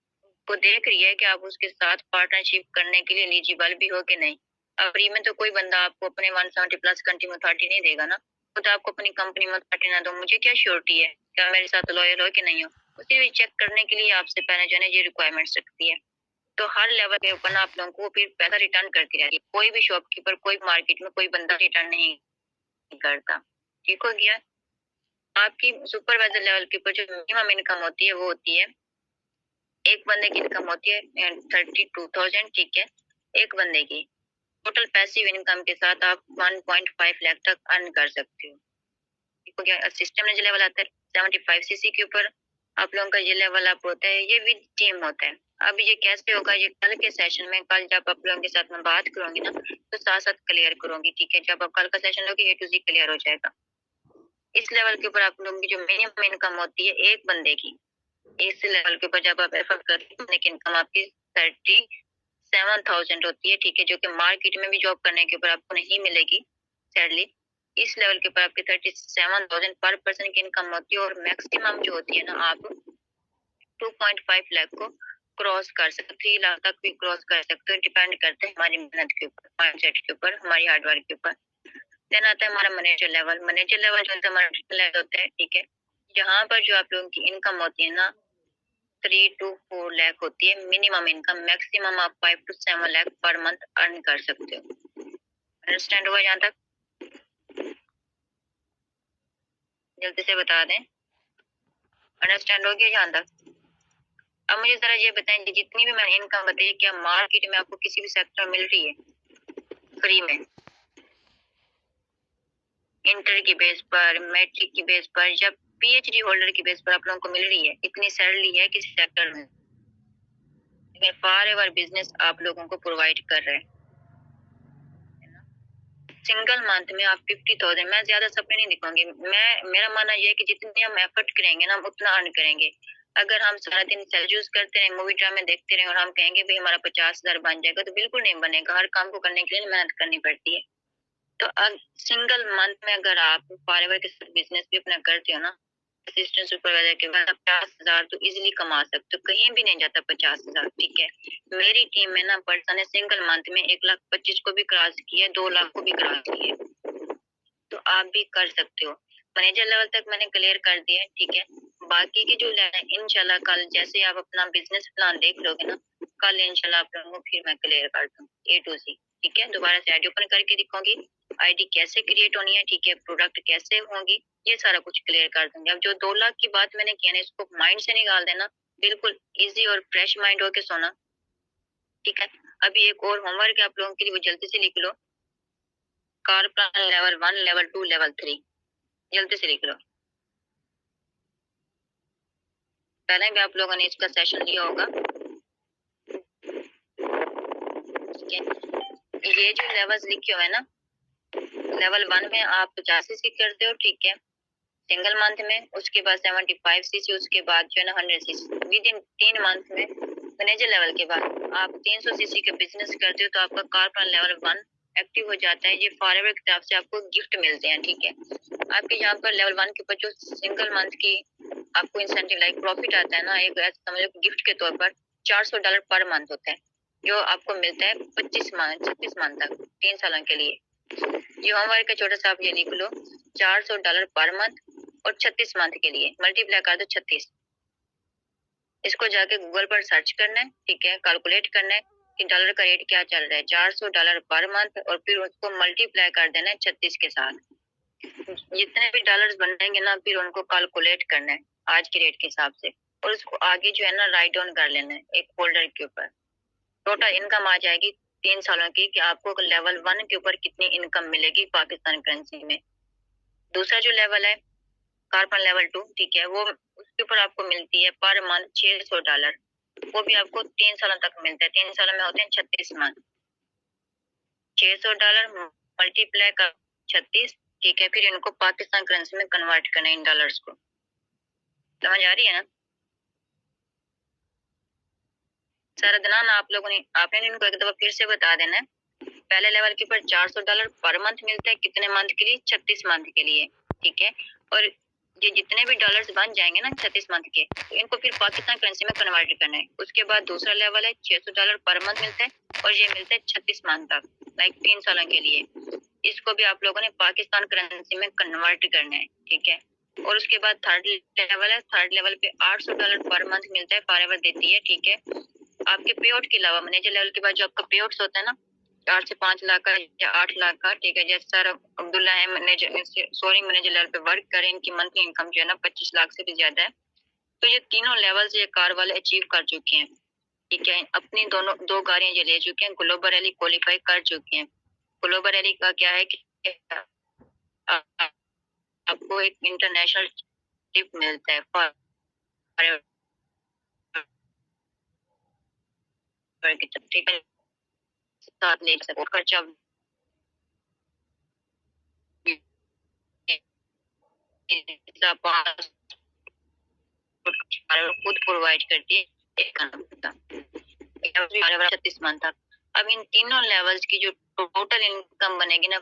को देख रही है कि आप उसके साथ पार्टनरशिप करने के लिए एलिजिबल भी हो कि नहीं। अब फ्री में तो कोई बंदा आपको अपने 170 प्लस कंट्री में अथॉरिटी नहीं देगा ना, वो तो आपको अपनी कंपनी में अथॉरिटी ना दो, मुझे क्या श्योरिटी है क्या मेरे साथ लॉयल हो कि नहीं हो। उसी भी चेक करने के लिए आपसे पहले जो है ये रिक्वायरमेंट्स रखती है। तो हर लेवल के ऊपर आप लोगों को फिर पैसा रिटर्न करती रहती है। कोई भी शॉपकीपर, कोई मार्केट में कोई बंदा रिटर्न नहीं करता, ठीक हो गया। आपकी सुपरवाइजर लेवल के ऊपर जो मिनिमम इनकम होती है वो होती है, एक बंदे की इनकम होती है 32,000, ठीक है, एक बंदे की। टोटल पैसिव इनकम के साथ आप 1.5 लाख तक अर्न कर सकते हो, ठीक हो गया। सिस्टम में जो लेवल आता है 75 cc के ऊपर आप लोगों का ये लेवल अप होता है, ये विद टीम होता है। अब ये कैसे होगा, ये कल के सेशन में, कल जब आप लोगों के साथ में बात करूंगी ना तो साथ साथ क्लियर करूंगी, ठीक है। जब आप कल का सेशन लोगे A to Z क्लियर हो जाएगा। इस लेवल के ऊपर आप लोगों की जो मिनिमम इनकम होती है एक बंदे की, इस लेवल के ऊपर जब आप एफर्ट करते हैं इनकम आपकी 30 7,000 होती है, ठीक है, जो कि मार्केट में भी जॉब करने के ऊपर आपको नहीं मिलेगी सैलरी। इस लेवल के ऊपर आपकी 37,000 पर पर्सन की इनकम होती है, और मैक्सिमम जो होती है ना, आप 2.5 लाख को क्रॉस कर सकते, 3 लाख तक भी क्रॉस कर सकते हो। डिपेंड करते हैं हमारी मेहनत के ऊपर, माइंडसेट के ऊपर, हमारी हार्डवर्क के ऊपर। देन आता है हमारा मैनेजर लेवल। मैनेजर लेवल जो है हमारा लेवल होता है, ठीक है, जहाँ पर जो आप लोगों की इनकम होती है ना 3 to 4 लाख होती है मिनिमम इनकम। मैक्सिमम आप 5 to 7 lakh per month earn कर सकते हो। अंडरस्टैंड हुआ यहाँ तक? जल्दी से बता दें, अंडरस्टैंड हो गया यहाँ तक? अब मुझे जरा ये बताएं, जितनी भी मैंने इनकम बताई, क्या मार्केट में आपको किसी भी सेक्टर में मिल रही है फ्री में? इंटर की बेस पर, मैट्रिक की बेस पर, या पीएचडी होल्डर की बेस पर आप लोगों को मिल रही है इतनी सैलरी है किसी सेक्टर में? फॉर एवर बिजनेस आप लोगों को प्रोवाइड कर रहे हैं। सिंगल मंथ में आप 50,000, मैं ज्यादा सपने नहीं दिखाऊंगी। मेरा मानना यह है कि जितनी हम एफर्ट करेंगे ना, हम उतना अर्न करेंगे। अगर हम सारा दिन सेल्यूज करते रहे, मूवी ड्रामे देखते रहे, और हम कहेंगे भाई हमारा 50,000 बन जाएगा, तो बिल्कुल नहीं बनेगा। हर काम को करने के लिए मेहनत करनी पड़ती है। तो अब सिंगल मंथ में अगर आप फॉरएवर के साथ बिजनेस भी अपना करते हो ना, असिस्टेंट सुपरवाइजर के बाद 50,000 तो इजिली कमा सकते हो, कहीं भी नहीं जाता 50,000, ठीक है। मेरी टीम में ना पर्सन ने सिंगल मंथ में 1,25,000 को भी क्रॉस किया, 2 लाख को भी क्रॉस किया। तो आप भी कर सकते हो। मैनेजर लेवल तक मैंने क्लियर कर दिया है, ठीक है। बाकी की जो है इंशाल्लाह कल जैसे आप अपना बिजनेस प्लान देख लोगे ना, कल इंशाल्लाह आप लोगों को फिर मैं क्लियर कर दूँ A to Z, ठीक है। दोबारा से आईडी ओपन करके दिखाऊंगी, आईडी कैसे क्रिएट होनी है, ठीक है, प्रोडक्ट कैसे होंगी, ये सारा कुछ क्लियर कर दूंगी। अब जो 2 लाख की बात मैंने की ना, इसको माइंड से निकाल देना, बिल्कुल इजी और फ्रेश माइंड होके सोना, ठीक है। अभी एक और होमवर्क है आप लोगों के लिए, वो जल्दी से लिख लो। Car plan level 1, level 2, level 3, जल्दी से लिख लो। पहले भी आप लोगों ने इसका सेशन लिया होगा, ठीक है। ये जो लेवल्स लिखे हुए हैं ना, लेवल 1 में आप 50 सीसी करते हो, ठीक है, सिंगल मंथ में। उसके बाद 75 सीसी, उसके बाद जो है ना 100 सीसी। विद इन 3 मंथ में मैनेजर लेवल के बाद आप 300 सीसी का बिजनेस करते हो, तो आपका कार प्लान लेवल 1 एक्टिव हो जाता है। ये फॉरएवर की तरफ से आपको गिफ्ट मिलते हैं, ठीक है। आपके यहाँ पर लेवल 1 के ऊपर जो सिंगल मंथ की आपको इंसेंटिव लाइक प्रॉफिट आता है ना, एक समझो गिफ्ट के तौर पर $400 पर मंथ होता है, जो आपको मिलता है 26 मंथ तक, 3 सालों के लिए। ये होमवर्क का छोटा सा आप ये लिख लो, $400 पर मंथ और 36 मंथ के लिए मल्टीप्लाई कर दो 36। इसको जाके गूगल पर सर्च करना है, ठीक है, कैलकुलेट करना है कि डॉलर का रेट क्या चल रहा है, $400 पर मंथ, और फिर उसको मल्टीप्लाई कर देना है 36 के साथ। जितने भी डॉलर्स बनेंगे ना, फिर उनको कैलकुलेट करना है आज के रेट के हिसाब से, और उसको आगे जो है ना राइट डाउन कर लेना है एक फोल्डर के ऊपर। टोटल इनकम आ जाएगी 3 सालों की, कि आपको लेवल 1 के ऊपर कितनी इनकम मिलेगी पाकिस्तान करेंसी में। दूसरा जो लेवल है कार्बन लेवल 2, ठीक है, वो उसके ऊपर आपको मिलती है पर मंथ $600। वो भी आपको 3 सालों तक मिलता है, 3 सालों में होते हैं 36 मंथ। $600 मल्टीप्लाई कर 36, ठीक है, फिर इनको पाकिस्तान करेंसी में कन्वर्ट करना है इन डॉलर्स को। समझ आ रही है ना? सारा दिन आप लोगों ने आपने इनको एक दफा फिर से बता देना है। पहले लेवल के ऊपर $400 पर मंथ मिलता है, कितने मंथ के लिए? 36 मंथ के लिए, ठीक है। और ये जितने भी डॉलर्स बन जाएंगे ना 36 मंथ के, तो इनको फिर पाकिस्तान करेंसी में कन्वर्ट करना है। उसके बाद दूसरा लेवल है $600 पर मंथ मिलता है, और ये मिलता है 36 मंथ तक, लाइक 3 सालों के लिए। इसको भी आप लोगों ने पाकिस्तान करेंसी में कन्वर्ट करना है, ठीक है। और उसके बाद थर्ड लेवल है, थर्ड लेवल पे $800 पर मंथ मिलता है, फॉरएवर देती है, ठीक है। आपके पे आउट के अलावा मैनेजर लेवल के बाद जो आपका पे आउट्स होता है ना, 4 से 5 लाख का या 8 लाख का, ठीक है। जैसे सर अब्दुल्ला है मैनेजर, सोरिंग मैनेजर लेवल पे वर्क करें, इनकी मंथली इनकम जो है ना 25 लाख से भी ज्यादा है। तो ये तीनों लेवल ये कार वाले अचीव कर चुके हैं, ठीक है। अपनी दोनों 2 गाड़ियां ये ले चुके हैं, ग्लोबल रैली क्वालिफाई कर चुके हैं। ग्लोबल रैली का क्या है कि आपको एक इंटरनेशनल ट्रिप मिलता है फॉर ठीक है, साथ ले सको खर्चा खुद प्रोवाइड करती है। लेवल 36 मंथ तक। अब इन तीनों लेवल्स की जो टोटल इनकम बनेगी ना